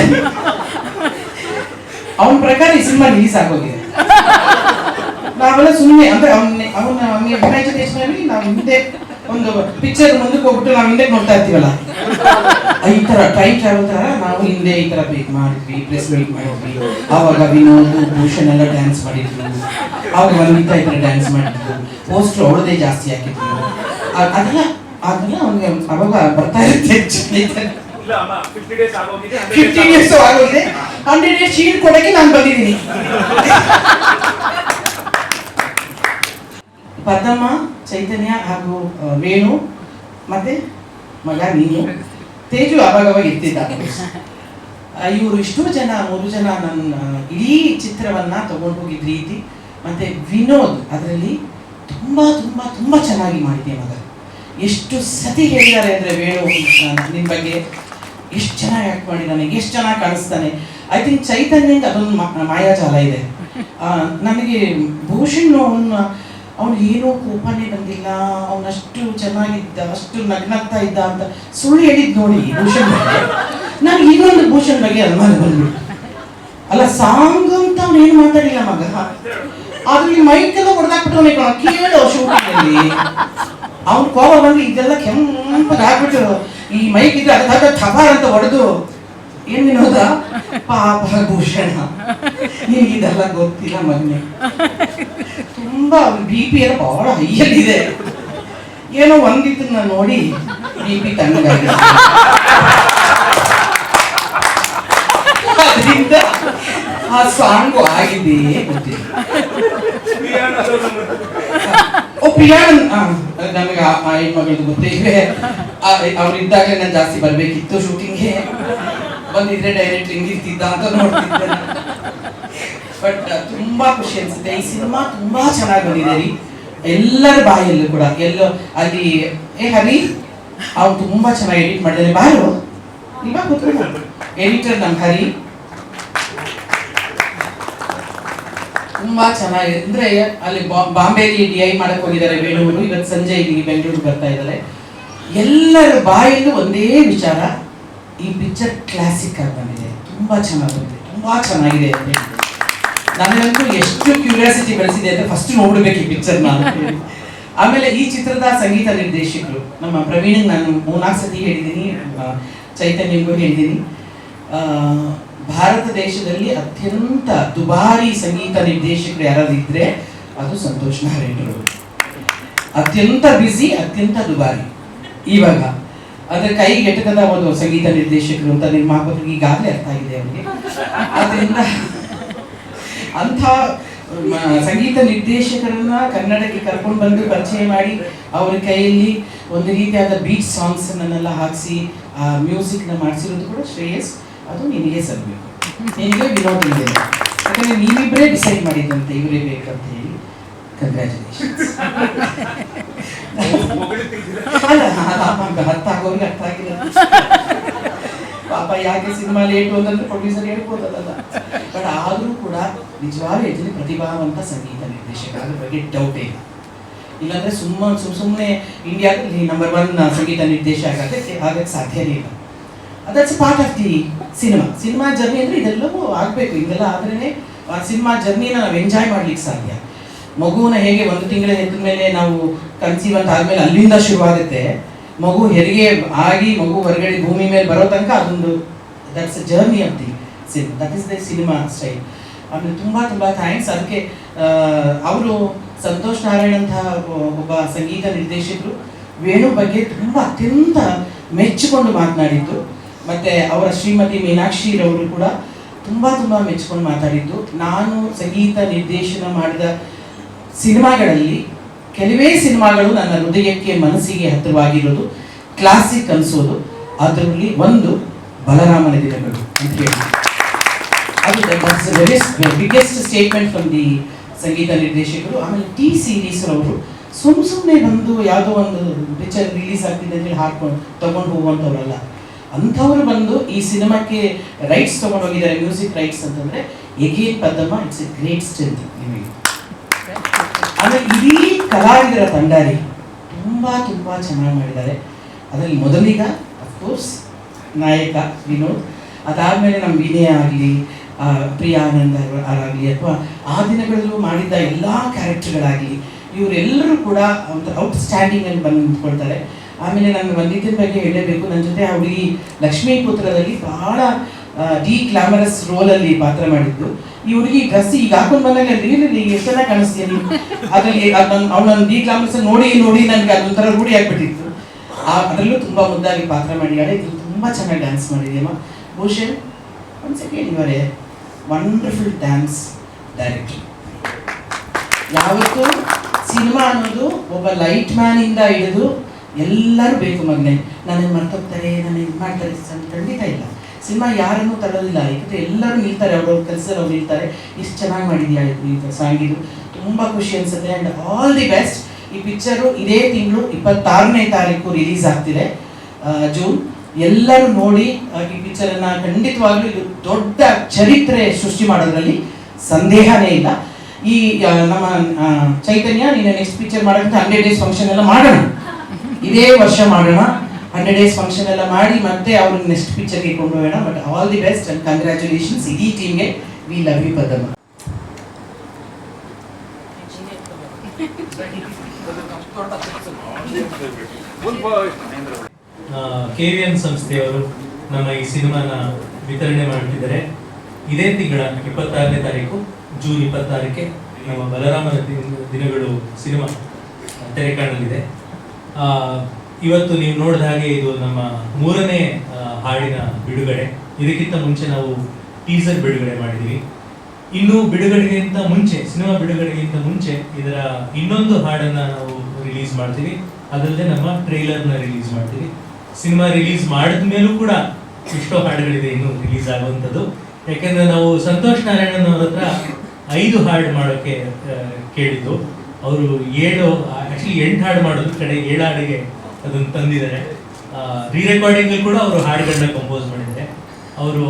ಅವನ ಪ್ರಕಾರ ಈ ಸಿನಿಮಾ ರಿಲೀಸ್ ಆಗೋಗಿದೆ. ನಾವೆಲ್ಲ ಸುಮ್ಮನೆ ಅಂದ್ರೆ ಅವನ ಇಮ್ಯಾಜಿನೇಷನ್ ನಾವು ಹಿಂದೆ ಒಂದು ಪಿಕ್ಚರ್ ಮುಂದಕ್ಕೆ ಹೋಗ್ಬಿಟ್ಟು ನಾವು ಹಿಂದೆ ನೋಡ್ತಾ ಇರ್ತೀವಲ್ಲ, ಈ ತರ ಟೈಮ್ ಟ್ರಾವೆಲ್ ತರ ನಾವು ಹಿಂದೆ ಈ ತರ ಬೇಕ್ ಮಾಡಿದ್ವಿ, ಪ್ರೆಸ್ ಮೀಟ್ ಮಾಡಿದ್ವಿ. ಆವಾಗ ವಿನೋದ್, ಭೂಷಣ್ ಎಲ್ಲ ಡ್ಯಾನ್ಸ್ ಮಾಡಿದ್ರು, ಆವಾಗ ವಂದಿತಾ ಈ ತರ ಡ್ಯಾನ್ಸ್ ಮಾಡಿದ್ರು, ಪೋಸ್ಟರ್ ಅವಳದೇ ಜಾಸ್ತಿ ಹಾಕಿದ್ರು. ಅದೆಲ್ಲ ಅವ್ನಿಗೆ ಅವಾಗ ಬರ್ತಾ ಇರುತ್ತೆ. 50 ಡೇಸ್ ಆಗೋಗಿದೆ, 100 ಡೇಸ್ ಶೀಲ್ಡ್ ಕೊಡಕ್ಕೆ ನಾನು ಬಂದಿದ್ದೀನಿ. ಪದ್ಮ, ಚೈತನ್ಯ ಹಾಗೂ ವೇಣು ಮತ್ತೆ ಮಗ ನೀನು, ತೇಜು ಅವಾಗ ಇರ್ತಿದ್ದ. ಇವರು ಇಷ್ಟು ಜನ 3 ಜನ ನನ್ನ ಇಡೀ ಚಿತ್ರವನ್ನ ತಗೊಂಡು ಹೋಗಿದ್ದ ರೀತಿ, ಮತ್ತೆ ವಿನೋದ್ ಅದರಲ್ಲಿ ತುಂಬಾ ತುಂಬಾ ತುಂಬಾ ಚೆನ್ನಾಗಿ ಮಾಡಿದ್ದೆ ಮಗ. ಎಷ್ಟು ಸತಿ ಹೇಳಿದ್ದಾರೆ ಅಂದ್ರೆ ವೇಣು ನಿನ್ನ ಬಗ್ಗೆ ಎಷ್ಟು ಚೆನ್ನಾಗಿ ಆಕ್ಟ್ ಮಾಡಿದ್ದಾನೆ, ಎಷ್ಟು ಚೆನ್ನಾಗಿ ಕಾಣಿಸ್ತಾನೆ. ಐ ಥಿಂಕ್ ಚೈತನ್ಯಂಗೆ ಅದೊಂದು ಮಾಯಾಜಾಲ ಇದೆ. ನನಗೆ ಭೂಷಣ್ ಅವನು ಏನೋ ಕೋಪನೇ ಬಂದಿಲ್ಲ, ಅವನಷ್ಟು ಚೆನ್ನಾಗಿದ್ದ, ಅಷ್ಟು ನಗ್ನಗ್ತಾ ಇದ್ದ ಅಂತ ಸುಳ್ಳು ಹೇಳಿದ್ ನೋಡಿ ಭೂಷಣ್ ಬಗ್ಗೆ. ನಾನು ಇನ್ನೊಂದು ಭೂಷಣ್ ಬಗ್ಗೆ ಅನುಮಾನ ಬಂದ್ಬಿಟ್ಟು, ಅಲ್ಲ ಸಾಂಗ್ ಅಂತ ಅವ್ನು ಏನು ಮಾತಾಡಿಲ್ಲ ಮಗ, ಅದ್ರಲ್ಲಿ ಮೈಕೆಲ್ಲ ಹೊಡೆದಾಕ್ಬಿಟ್ಟು ಕೇಳೋ ಶೂಟಿಂಗಲ್ಲಿ ಅವ್ನ ಕೋಪ ಬಂದು ಇದೆಲ್ಲ ಕೆಂಪಗಾಗ್ಬಿಟ್ಟು ಈ ಮೈಕ್ ಇದ್ರೆ ಅದಕ್ಕಾಗ ಥಬಾರ್ ಅಂತ ಹೊಡೆದು ಏನ್ ವಿನೋದ, ಪಾಪ ಭೂಷಣ ನಿನ್ಗಿದೆಲ್ಲ ಗೊತ್ತಿಲ್ಲ ಮಗನೆ, ತುಂಬಾ BP ಎಲ್ಲ ಬಹಳ ಹೈಯಲ್ಲಿದೆ, ಏನೋ ಒಂದಿದ್ದನ್ನ ನೋಡಿ BP ತಣ್ಣಗಾಗಿದೆ, ಅದರಿಂದ ಆ ಸಾಂಗು ಆಗಿದೆ ಗೊತ್ತಿಲ್ಲ. ಪ್ರಿಯಾನ್ ನಮಗೆ ಆ ಹೆಣ್ಮಗಳದ್ದು ಗೊತ್ತಿದೆ, ಅವ್ರಿದ್ದಾಗಲೇ ನಾನು ಜಾಸ್ತಿ ಬರ್ಬೇಕಿತ್ತು ಶೂಟಿಂಗ್ಗೆ, ಬಂದಿದ್ರೆ ಡೈರೆಕ್ಟ್ ಹಿಂಗಿರ್ತಿದ್ದ ಅಂತ ನೋಡ್ತಿದ್ದೆ. ಬಟ್ ತುಂಬಾ ಖುಷಿ ಅನ್ಸುತ್ತೆ. ಈ ಸಿನಿಮಾ ತುಂಬಾ ಚೆನ್ನಾಗಿ ಬಂದಿದೆ ರೀ, ಎಲ್ಲರ ಬಾಯಲ್ಲೂ ಕೂಡ. ಎಲ್ಲೋ ಅಲ್ಲಿ ಹರಿ ಅವ್ನು ತುಂಬಾ ಚೆನ್ನಾಗಿ ಎಡಿಟ್ ಮಾಡಿದ್ದಾನೆ. ಬಾರು ಇವಾಗ ಕೂತ್ಕೊಂಡು ಎಡಿಟರ್ ನಮ್ಮ ಹರಿ ತುಂಬಾ ಚೆನ್ನಾಗಿದೆ. ಅಂದ್ರೆ ಅಲ್ಲಿ ಬಾಂಬೆಲಿ DI ಮಾಡಕ್ ಹೋಗಿದ್ದಾರೆ ವೇಣುವರು, ಇವತ್ತು ಸಂಜೆ ಇಲ್ಲಿ ಬೆಂಗಳೂರು ಬರ್ತಾ ಇದ್ದಾರೆ. ಎಲ್ಲರ ಬಾಯಲ್ಲೂ ಒಂದೇ ವಿಚಾರ, ಈ ಪಿಕ್ಚರ್ ಕ್ಲಾಸಿಕ್ ಆಗಿ ಬಂದಿದೆ, ತುಂಬಾ ಚೆನ್ನಾಗಿ ಬಂದಿದೆ, ತುಂಬಾ ಚೆನ್ನಾಗಿದೆ ಅಂತ ಹೇಳಿದೆ. ನನಗಂತೂ ಎಷ್ಟು ಕ್ಯೂರಿಯಾಸಿಟಿ ಬೆಳೆಸಿದೆ ಅಂತ ಫಸ್ಟ್ ನೋಡ್ಬೇಕು ಈ ಪಿಕ್ಚರ್ ನಾನು. ಆಮೇಲೆ ಈ ಚಿತ್ರದ ಸಂಗೀತ ನಿರ್ದೇಶಕರು ನಮ್ಮ ಪ್ರವೀಣ್, ನಾನು 3-4 ಸತಿ ಹೇಳಿದ್ದೀನಿ, ಚೈತನ್ಯಗೂ ಹೇಳಿದ್ದೀನಿ. ಭಾರತ ದೇಶದಲ್ಲಿ ಅತ್ಯಂತ ದುಬಾರಿ ಸಂಗೀತ ನಿರ್ದೇಶಕರು ಯಾರಾದ್ರೂ ಇದ್ರೆ ಅದು ಸಂತೋಷ್ ನಾರಾಯಣರು. ಅತ್ಯಂತ ಬ್ಯುಸಿ, ಅತ್ಯಂತ ದುಬಾರಿ. ಇವಾಗ ಅದ್ರ ಕೈಗೆ ಎಟಕದ ಒಂದು ಸಂಗೀತ ನಿರ್ದೇಶಕರು ಅಂತ ನಿರ್ಮಾಪಕರಿಗೆ ಈಗಾಗಲೇ ಅರ್ಥ ಆಗಿದೆ ಅವರಿಗೆ. ಅದರಿಂದ ಅಂಥ ಸಂಗೀತ ನಿರ್ದೇಶಕರನ್ನ ಕನ್ನಡಕ್ಕೆ ಕರ್ಕೊಂಡು ಬಂದು ಪರಿಚಯ ಮಾಡಿ ಅವ್ರ ಕೈಯಲ್ಲಿ ಒಂದು ರೀತಿಯಾದ ಬೀಟ್ ಸಾಂಗ್ಸ್ ಅನ್ನೆಲ್ಲ ಹಾಕಿಸಿ ಆ ಮ್ಯೂಸಿಕ್ನ ಮಾಡಿಸಿರೋದು ಕೂಡ ಶ್ರೇಯಸ್, ಅದು ನಿನಗೆ ಸಲ್ಲಬೇಕು, ನಿನಗೆ ವಿನೋದ್ ಇದೆ. ಯಾಕಂದ್ರೆ ನೀವಿಬ್ಬರೇ ಡಿಸೈಡ್ ಮಾಡಿದ್ದಂತೆ ಇವರೇ ಬೇಕಂತ ಹೇಳಿ. ಕಂಗ್ರ್ಯಾಚುಲೇಷನ್ಸ್. ಅಲ್ಲ, ಅರ್ಥ ಆಗೋರಿಗೆ ಅರ್ಥ ಆಗಿಲ್ಲ ಪಾಪ, ಯಾಕೆ ಸಿನಿಮಾ ಲೇಟು ಅಂತಂದ್ರೆ ಪ್ರೊಡ್ಯೂಸರ್ ಹೇಳ್ಬೋದಲ್ಲ. ಬಟ್ ಆದರೂ ಕೂಡ ನಿಜವಾಗ್ಲೂ ಇದರಲ್ಲಿ ಪ್ರತಿಭಾವಂತ ಸಂಗೀತ ನಿರ್ದೇಶಕ, ಅದ್ರ ಬಗ್ಗೆ ಡೌಟೇ ಇಲ್ಲ. ಇಲ್ಲಾಂದ್ರೆ ಸುಮ್ಮನೆ ಇಂಡಿಯಾದಲ್ಲಿ ನಂಬರ್ 1 ಸಂಗೀತ ನಿರ್ದೇಶಕ ಆಗಕ್ಕೆ ಸಾಧ್ಯನೇ ಇಲ್ಲ. That's part of the cinema journey. ಅಂದ್ರೆ ಇದೆಲ್ಲವೂ ಆಗ್ಬೇಕು, ಇದೆಲ್ಲ ಆದ್ರೇನೆ ಆ ಸಿನಿಮಾ ಜರ್ನಿನ ನಾವು ಎಂಜಾಯ್ ಮಾಡ್ಲಿಕ್ಕೆ ಸಾಧ್ಯ. ಮಗುವನ್ನ ಹೇಗೆ 1 ತಿಂಗಳ ಹೆತ್ತ ಮೇಲೆ ನಾವು ಕನ್ಸೀವ್ ಅಂತ ಆದ್ಮೇಲೆ ಅಲ್ಲಿಂದ ಶುರುವಾಗುತ್ತೆ, ಮಗು ಹೆರಿಗೆ ಆಗಿ ಮಗು ಹೊರಗಡೆ ಭೂಮಿ ಮೇಲೆ ಬರೋ ತನಕ ಅದೊಂದು that's a journey of the cinema, that is the cinema style. ಆಮೇಲೆ ತುಂಬಾ ಥ್ಯಾಂಕ್ಸ್. ಅದಕ್ಕೆ ಅವರು ಸಂತೋಷ್ ನಾರಾಯಣ್ ಅಂತ ಒಬ್ಬ ಸಂಗೀತ ನಿರ್ದೇಶಕರು ವೇಣು ಬಗ್ಗೆ ತುಂಬಾ ಅತ್ಯಂತ ಮೆಚ್ಚಿಕೊಂಡು ಮಾತನಾಡಿದ್ದು, ಮತ್ತೆ ಅವರ ಶ್ರೀಮತಿ ಮೀನಾಕ್ಷಿರವರು ಕೂಡ ತುಂಬಾ ಮೆಚ್ಚಿಕೊಂಡು ಮಾತಾಡಿದ್ದು. ನಾನು ಸಂಗೀತ ನಿರ್ದೇಶನ ಮಾಡಿದ ಸಿನಿಮಾಗಳಲ್ಲಿ ಕೆಲವೇ ಸಿನಿಮಾಗಳು ನನ್ನ ಹೃದಯಕ್ಕೆ ಮನಸ್ಸಿಗೆ ಹತ್ತಿರವಾಗಿರೋದು, ಕ್ಲಾಸಿಕ್ ಅನಿಸೋದು. ಅದರಲ್ಲಿ ಒಂದು ಬಲರಾಮನ ದಿನಗಳು ಅಂತ ಹೇಳಿ, ಅದು ಬಿಗ್ಗೆಸ್ಟ್ ಸ್ಟೇಟ್ಮೆಂಟ್ ಫ್ರಮ್ ದಿ ಸಂಗೀತ ನಿರ್ದೇಶಕರು. ಆಮೇಲೆ T-Series ಅವರು ಸುಮ್ಮನೆ ಬಂದು ಯಾವುದೋ ಒಂದು ಪಿಕ್ಚರ್ ರಿಲೀಸ್ ಆಗ್ತಿದೆ ಅಂತ ಹೇಳಿ ಹಾಕೊಂಡು ತಗೊಂಡು ಹೋಗುವಂಥವ್ರಲ್ಲ. ಅಂಥವ್ರು ಬಂದು ಈ ಸಿನಿಮಾಕ್ಕೆ ರೈಟ್ಸ್ ತಗೊಂಡು ಹೋಗಿದ್ದಾರೆ, ಮ್ಯೂಸಿಕ್ ರೈಟ್ಸ್ ಅಂತಂದ್ರೆ again Paddamma, it's a great strength ನಿಮಗೆ. ಆಮೇಲೆ ಇಡೀ ಕಲಾವಿದರ ತಂಡ ತುಂಬಾ ಚೆನ್ನಾಗಿ ಮಾಡಿದ್ದಾರೆ. ಅದರಲ್ಲಿ ಮೊದಲಿಗ ಅಫ್ಕೋರ್ಸ್ ನಾಯಕ ವಿನೋದ್, ಅದಾದಮೇಲೆ ನಮ್ಮ ವಿನಯ ಆಗಲಿ, ಪ್ರಿಯಾನಂದ ಅವರಾಗಲಿ, ಅಥವಾ ಆ ದಿನಗಳಲ್ಲೂ ಮಾಡಿದ್ದ ಎಲ್ಲ ಕ್ಯಾರೆಕ್ಟರ್ಗಳಾಗಲಿ, ಇವರೆಲ್ಲರೂ ಕೂಡ ಒಂದು ಔಟ್ಸ್ಟ್ಯಾಂಡಿಂಗ್ ಅಲ್ಲಿ ಬಂದು ನಿಂತ್ಕೊಳ್ತಾರೆ. ಆಮೇಲೆ ನಾನು ವಂದಿತನ ಬಗ್ಗೆ ಹೇಳಬೇಕು, ನನ್ನ ಜೊತೆ ಆ ಹುಡುಗಿ ಲಕ್ಷ್ಮೀಪುತ್ರದಲ್ಲಿ ಬಹಳ ಗ್ಲಾಮರಸ್ ರೋಲಲ್ಲಿ ಪಾತ್ರ ಮಾಡಿದ್ದು. ಈ ಹುಡುಗಿ ಡ್ರೆಸ್ ಈಗ ಹಾಕೊಂಡು ಬಂದಾಗ ರಿಯಲಿ ಎಷ್ಟು ಚೆನ್ನಾಗಿ ಕಾಣಿಸ್ತೀಯ ನೀವು. ಅದರಲ್ಲಿ ಅವಳನ್ನು ಗ್ಲಾಮರಸ್ ನೋಡಿ ನನಗೆ ಅದೊಂಥರ ರೂಢಿ ಆಗ್ಬಿಟ್ಟಿತ್ತು. ಅದರಲ್ಲೂ ತುಂಬಾ ಮುದ್ದಾಗಿ ಪಾತ್ರ ಮಾಡಿದ್ದಾಳೆ. ಇದು ತುಂಬಾ ಚೆನ್ನಾಗಿ ಡ್ಯಾನ್ಸ್ ಮಾಡಿದೆಯಮ್ಮ. ಭೂಷಣ್, ಒಂದು ಸೆಕೆಂಡ್, ಇವರೇ ವಂಡರ್ಫುಲ್ ಡ್ಯಾನ್ಸ್ ಡೈರೆಕ್ಟರ್. ಯಾವತ್ತೂ ಸಿನಿಮಾ ಅನ್ನೋದು ಒಬ್ಬ ಲೈಟ್ ಮ್ಯಾನ್ ಇಂದ ಹಿಡಿದು ಎಲ್ಲರೂ ಬೇಕು ಮಗನೇ, ನನಗೆ ಮರ್ತೋಗ್ತಾರೆ, ನನಗೆ ಇದು ಮಾಡ್ತಾರೆ ಖಂಡಿತ ಇಲ್ಲ. ಸಿನಿಮಾ ಯಾರನ್ನೂ ತರೋದಿಲ್ಲ, ಯಾಕಂದ್ರೆ ಎಲ್ಲರೂ ನಿಲ್ತಾರೆ, ಅವ್ರವ್ರ ಕೆಲಸದಲ್ಲಿ ಅವ್ರು ನಿಲ್ತಾರೆ. ಇಷ್ಟು ಚೆನ್ನಾಗಿ ಮಾಡಿದ್ಯಾ ಇದು ಸಾಂಗ್, ಇದು ತುಂಬ ಖುಷಿ ಅನ್ಸುತ್ತೆ. And all the best. ಈ ಪಿಕ್ಚರು ಇದೇ ತಿಂಗಳು 26ನೇ ತಾರೀಕು ರಿಲೀಸ್ ಆಗ್ತಿದೆ, ಜೂನ್. ಎಲ್ಲರೂ ನೋಡಿ ಈ ಪಿಕ್ಚರನ್ನು. ಖಂಡಿತವಾಗ್ಲೂ ಇದು ದೊಡ್ಡ ಚರಿತ್ರೆ ಸೃಷ್ಟಿ ಮಾಡೋದ್ರಲ್ಲಿ ಸಂದೇಹನೇ ಇಲ್ಲ. ಈ ನಮ್ಮ ಚೈತನ್ಯ, ನೀನು ನೆಕ್ಸ್ಟ್ ಪಿಕ್ಚರ್ ಮಾಡೋದಂತ 100 ಡೇಸ್ ಫಂಕ್ಷನ್ ಎಲ್ಲ ಮಾಡೋಣ, ಇದೇ ವರ್ಷ ಮಾಡೋಣ. 100 ಡೇಸ್ ಫಂಕ್ಷನ್ ಎಲ್ಲ ಮಾಡಿ ಮತ್ತೆ ಅವ್ರನ್ನ ನೆಕ್ಸ್ಟ್ ಪಿಕ್ಚರ್ಗೆ ಕೊಂಡೋಗೋಣ. But all the best and congratulations ಇಡೀ ಟೀಮ್ಗೆ. We love you Padamma. KVN ಸಂಸ್ಥೆಯವರು ನಮ್ಮ ಈ ಸಿನಿಮಾನ ವಿತರಣೆ ಮಾಡ್ತಿದ್ದಾರೆ. ಇದೇ ತಿಂಗಳ 26ನೇ ತಾರೀಕು, ಜೂನ್ 26ಕ್ಕೆ ನಮ್ಮ ಬಲರಾಮನ ದಿನಗಳು ಸಿನಿಮಾ ತೆರೆ ಕಾಣಲಿದೆ. ಇವತ್ತು ನೀವು ನೋಡಿದ ಹಾಗೆ ಇದು ನಮ್ಮ 3ನೇ ಹಾಡಿನ ಬಿಡುಗಡೆ. ಇದಕ್ಕಿಂತ ಮುಂಚೆ ನಾವು ಟೀಸರ್ ಬಿಡುಗಡೆ ಮಾಡಿದ್ದೀವಿ. ಇನ್ನು ಬಿಡುಗಡೆಗಿಂತ ಮುಂಚೆ, ಸಿನಿಮಾ ಬಿಡುಗಡೆಗಿಂತ ಮುಂಚೆ ಇದರ ಇನ್ನೊಂದು ಹಾಡನ್ನ ನಾವು ರಿಲೀಸ್ ಮಾಡ್ತೀವಿ. ಅದಲ್ಲದೆ ನಮ್ಮ ಟ್ರೈಲರ್ನ ರಿಲೀಸ್ ಮಾಡ್ತೀವಿ. ಸಿನಿಮಾ ರಿಲೀಸ್ ಮಾಡಿದ ಮೇಲೂ ಕೂಡ ಎಷ್ಟೋ ಹಾಡುಗಳಿದೆ ಇನ್ನು ರಿಲೀಸ್ ಆಗುವಂಥದ್ದು. ಯಾಕೆಂದ್ರೆ ನಾವು ಸಂತೋಷ್ ನಾರಾಯಣನ್ ಅವ್ರ ಹತ್ರ 5 ಹಾಡು ಮಾಡೋಕ್ಕೆ ಕೇಳಿದ್ದು. ಅವರು 8 ಹಾಡು ಮಾಡೋದು ಕಡೆ 7 ಹಾಡಿಗೆ ಅದನ್ನು ತಂದಿದ್ದಾರೆ. ರೀ ರೆಕಾರ್ಡಿಂಗ್ ಕೂಡ ಅವರು ಹಾಡುಗಳನ್ನ ಕಂಪೋಸ್ ಮಾಡಿದ್ದಾರೆ. ಅವರು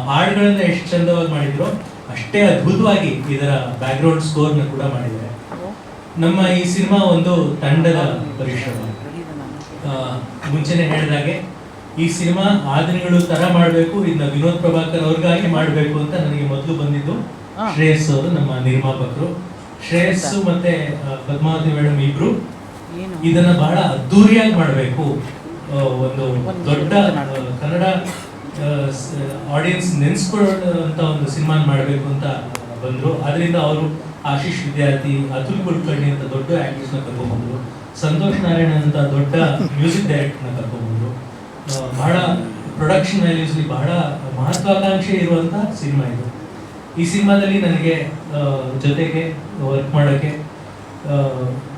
ಹಾಡುಗಳನ್ನ ಎಷ್ಟು ಚಂದವಾಗಿ ಮಾಡಿದ್ರು ಅಷ್ಟೇ ಅದ್ಭುತವಾಗಿ ಇದರ ಬ್ಯಾಕ್ಗ್ರೌಂಡ್ ಸ್ಕೋರ್ನ ಕೂಡ ಮಾಡಿದ್ದಾರೆ. ನಮ್ಮ ಈ ಸಿನಿಮಾ ಒಂದು ತಂಡದ ಪರಿಶ್ರಮ. ಮುಂಚೆನೆ ಹೇಳಿದಾಗೆ ಈ ಸಿನಿಮಾ ಆದಿನಗಳು ತರ ಮಾಡಬೇಕು, ಇದನ್ನ ವಿನೋದ್ ಪ್ರಭಾಕರ್ ಅವ್ರಿಗಾಗಿ ಮಾಡಬೇಕು ಅಂತ ನನಗೆ ಮೊದಲು ಬಂದಿದ್ದು ಶ್ರೇಯಸ್ ಅವರು, ನಮ್ಮ ನಿರ್ಮಾಪಕರು. ಶ್ರೇಯಸ್ ಮತ್ತೆ ಪದ್ಮಾವತಿ ಮೇಡಮ್ ಇಬ್ರು ಇದನ್ನ ಬಹಳ ಅದ್ದೂರಿಯಾಗಿ ಮಾಡಬೇಕು, ಒಂದು ದೊಡ್ಡ ಕನ್ನಡ ಆಡಿಯನ್ಸ್ ನೆನ್ಸ್ಕೊಳ್ಳುವಂತ ಒಂದು ಸಿನಿಮಾ ಮಾಡಬೇಕು ಅಂತ ಬಂದ್ರು. ಅದರಿಂದ ಅವರು ಆಶೀಶ್ ವಿದ್ಯಾರ್ಥಿ, ಅತುಲ್ ಕುಲಕರ್ಣಿ ಅಂತ ದೊಡ್ಡ ಆಕ್ಟರ್ಸ್ ನ ಕರ್ಕೊಂಡ್ಬಂದ್ರು, ಸಂತೋಷ್ ನಾರಾಯಣ ಅಂತ ದೊಡ್ಡ ಮ್ಯೂಸಿಕ್ ಡೈರೆಕ್ಟರ್ ನ ಕರ್ಕೊಂಡ್ಬಂದ್ರು. ಬಹಳ ಪ್ರೊಡಕ್ಷನ್ ವ್ಯಾಲ್ಯೂಸ್ ಬಹಳ ಮಹತ್ವಾಕಾಂಕ್ಷೆ ಇರುವಂತ ಸಿನಿಮಾ ಇದು. ಈ ಸಿನಿಮಾದಲ್ಲಿ ನನಗೆ ಜೊತೆಗೆ ವರ್ಕ್ ಮಾಡೋಕ್ಕೆ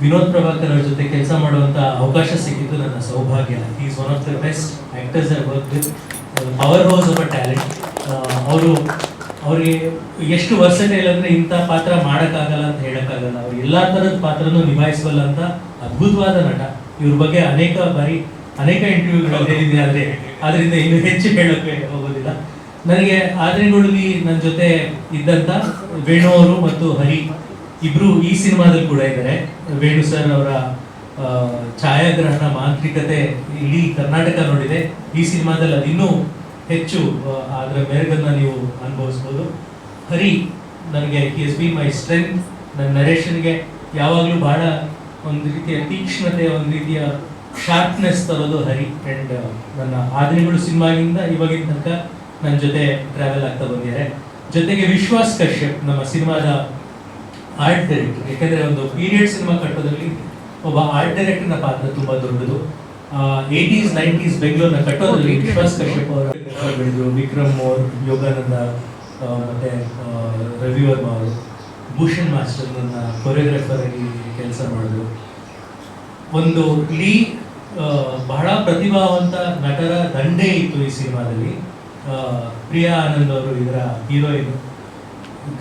ವಿನೋದ್ ಪ್ರಭಾಕರ್ ಅವ್ರ ಜೊತೆ ಕೆಲಸ ಮಾಡುವಂತ ಅವಕಾಶ ಸಿಕ್ಕಿದ್ದು ನನ್ನ ಸೌಭಾಗ್ಯ. Is one of the best actors I work with, power house of a talent. ಅವ್ರಿಗೆ ಎಷ್ಟು ವರ್ಸಟೈಲ್ ಅಂದ್ರೆ ಇಂಥ ಪಾತ್ರ ಮಾಡೋಕ್ಕಾಗಲ್ಲ ಅಂತ ಹೇಳಕ್ಕಾಗಲ್ಲ, ಅವ್ರು ಎಲ್ಲಾ ತರದ ಪಾತ್ರನೂ ನಿಭಾಯಿಸಬಲ್ಲ ಅಂತ ಅದ್ಭುತವಾದ ನಟ. ಇವ್ರ ಬಗ್ಗೆ ಅನೇಕ ಇಂಟರ್ವ್ಯೂಗಳಲ್ಲಿ ಹೇಳಿದ್ದೀನಿ, ಆದ್ರೆ ಅದರಿಂದ ಇನ್ನು ಹೆಚ್ಚು ಹೇಳಕ್ಕೆ ಹೋಗೋದಿಲ್ಲ. ನನಗೆ ಆದ್ರೆಗಳಲ್ಲಿ ನನ್ನ ಜೊತೆ ಇದ್ದಂತ ವೇಣು ಅವರು ಮತ್ತು ಹರಿ ಇಬ್ರು ಈ ಸಿನಿಮಾದಲ್ಲಿ ಕೂಡ ಇದ್ದಾರೆ. ವೇಣು ಸರ್ ಅವರ ಛಾಯಾಗ್ರಹಣ ಮಾಂತ್ರಿಕತೆ ಇಡೀ ಕರ್ನಾಟಕ ನೋಡಿದೆ. ಈ ಸಿನಿಮಾದಲ್ಲಿ ಅದು ಇನ್ನೂ ಹೆಚ್ಚು ಅದರ ಮೆರುಗನ್ನ ನೀವು ಅನುಭವಿಸ್ಬೋದು. ಹರಿ ನನಗೆ ಎಸ್ ಬಿ ಮೈ ಸ್ಟ್ರೆಂತ್. ನನ್ನ ನರೇಷನ್ಗೆ ಯಾವಾಗಲೂ ಬಹಳ ಒಂದು ರೀತಿಯ ತೀಕ್ಷ್ಣತೆ, ಒಂದು ರೀತಿಯ ಶಾರ್ಪ್ನೆಸ್ ತರೋದು ಹರಿ. ಅಂಡ್ ನನ್ನ ಆದಿನಗಳು ಸಿನಿಮಾಗಿಂದ ಇವಾಗಿನ ತನಕ ನನ್ನ ಜೊತೆ ಟ್ರಾವೆಲ್ ಆಗ್ತಾ ಬಂದಿದ್ದಾರೆ. ಜೊತೆಗೆ ವಿಶ್ವಾಸ್ ಕಶ್ಯಪ್, ನಮ್ಮ ಸಿನಿಮಾದ ಆರ್ಟ್ ಡೈರೆಕ್ಟರ್. ಯಾಕಂದ್ರೆ ಒಂದು ಪೀರಿಯಡ್ ಸಿನಿಮಾ ಕಟ್ಟೋದ್ರಲ್ಲಿ ಒಬ್ಬ ಆರ್ಟ್ ಡೈರೆಕ್ಟರ್ನ ಪಾತ್ರ ತುಂಬಾ ದೊಡ್ಡದು. 80s 90s ಬೆಂಗಳೂರಿನ ಕಟ್ಟೋದ್ರಲ್ಲಿ ವಿಶ್ವಾಸ್ ಕಶ್ಯಪ್ ಅವರು, ವಿಕ್ರಮ್ ಮೋರ್, ಯೋಗಾನಂದ ಮತ್ತೆ ರವಿ ವರ್ಮಾ ಅವರು, ಭೂಷಣ್ ಮಾಸ್ಟರ್ ನನ್ನ ಕೊರಿಯೋಗ್ರಾಫರ್ ಆಗಿ ಕೆಲಸ ಮಾಡಿದ್ರು. ಒಂದು ಇಡೀ ಬಹಳ ಪ್ರತಿಭಾವಂತ ನಟರ ದಂಡೇ ಇತ್ತು ಈ ಸಿನಿಮಾದಲ್ಲಿ. ಪ್ರಿಯಾ ಆನಂದ್ ಅವರು ಇದರ heroine,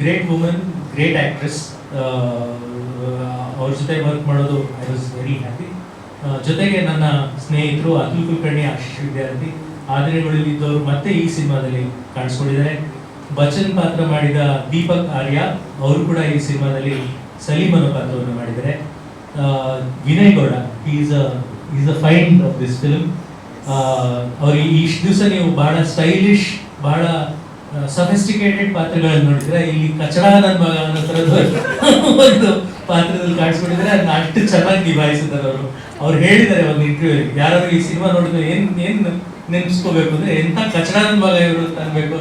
great woman, great actress. ಅವ್ರ ಜೊತೆ ವರ್ಕ್ ಮಾಡೋದು ಐ ವಾಸ್ ವೆರಿ ಹ್ಯಾಪಿ. ಜೊತೆಗೆ ನನ್ನ ಸ್ನೇಹಿತರು ಅತುಲ್ ಕುಲಕರ್ಣಿ, ಆಶೀಶ್ ವಿದ್ಯಾರ್ಥಿ, ಆದಿನಗಳಲ್ಲಿ ಇದ್ದವರು ಮತ್ತೆ ಈ ಸಿನಿಮಾದಲ್ಲಿ ಕಾಣಿಸ್ಕೊಂಡಿದ್ದಾರೆ. ಬಚ್ಚನ್ ಪಾತ್ರ ಮಾಡಿದ ದೀಪಕ್ ಆರ್ಯ ಅವರು ಕೂಡ ಈ ಸಿನಿಮಾದಲ್ಲಿ ಸಲೀಮ್ ಅನ್ನೋ ಪಾತ್ರವನ್ನು ಮಾಡಿದ್ದಾರೆ. Vinay Gowda, is a find of this film. ಅವ್ರಿಗೆ ಇಷ್ಟು ದಿವಸ ನೀವು ಬಹಳ ಸ್ಟೈಲಿಶ್, ಬಹಳ ಸಫಿಸ್ಟಿಕೇಟೆಡ್ ಪಾತ್ರಗಳನ್ನು ನೋಡಿದ್ರೆ, ಇಲ್ಲಿ ಕಚಡ ನನ್ನ ಮಗ ಅನ್ನೋ ಥರದ ಒಂದು ಪಾತ್ರದಲ್ಲಿ ಕಾಣಿಸ್ಕೊಂಡಿದ್ದಾರೆ. ಅದನ್ನ ಅಷ್ಟು ಚೆನ್ನಾಗಿ ನಿಭಾಯಿಸಿದ್ದಾರೆ ಅವರು. ಅವ್ರು ಹೇಳಿದ್ದಾರೆ ಒಂದು ಇಂಟರ್ವ್ಯೂ, ಯಾರು ಈ ಸಿನಿಮಾ ನೋಡಿದ್ರೆ ಏನ್ ನೆನ್ಸ್ಕೋಬೇಕು ಅಂದ್ರೆ ಎಂಥ ಕಚಡ ನನ್ನ ಮಗ ಇವರು ಅನ್ಬೇಕು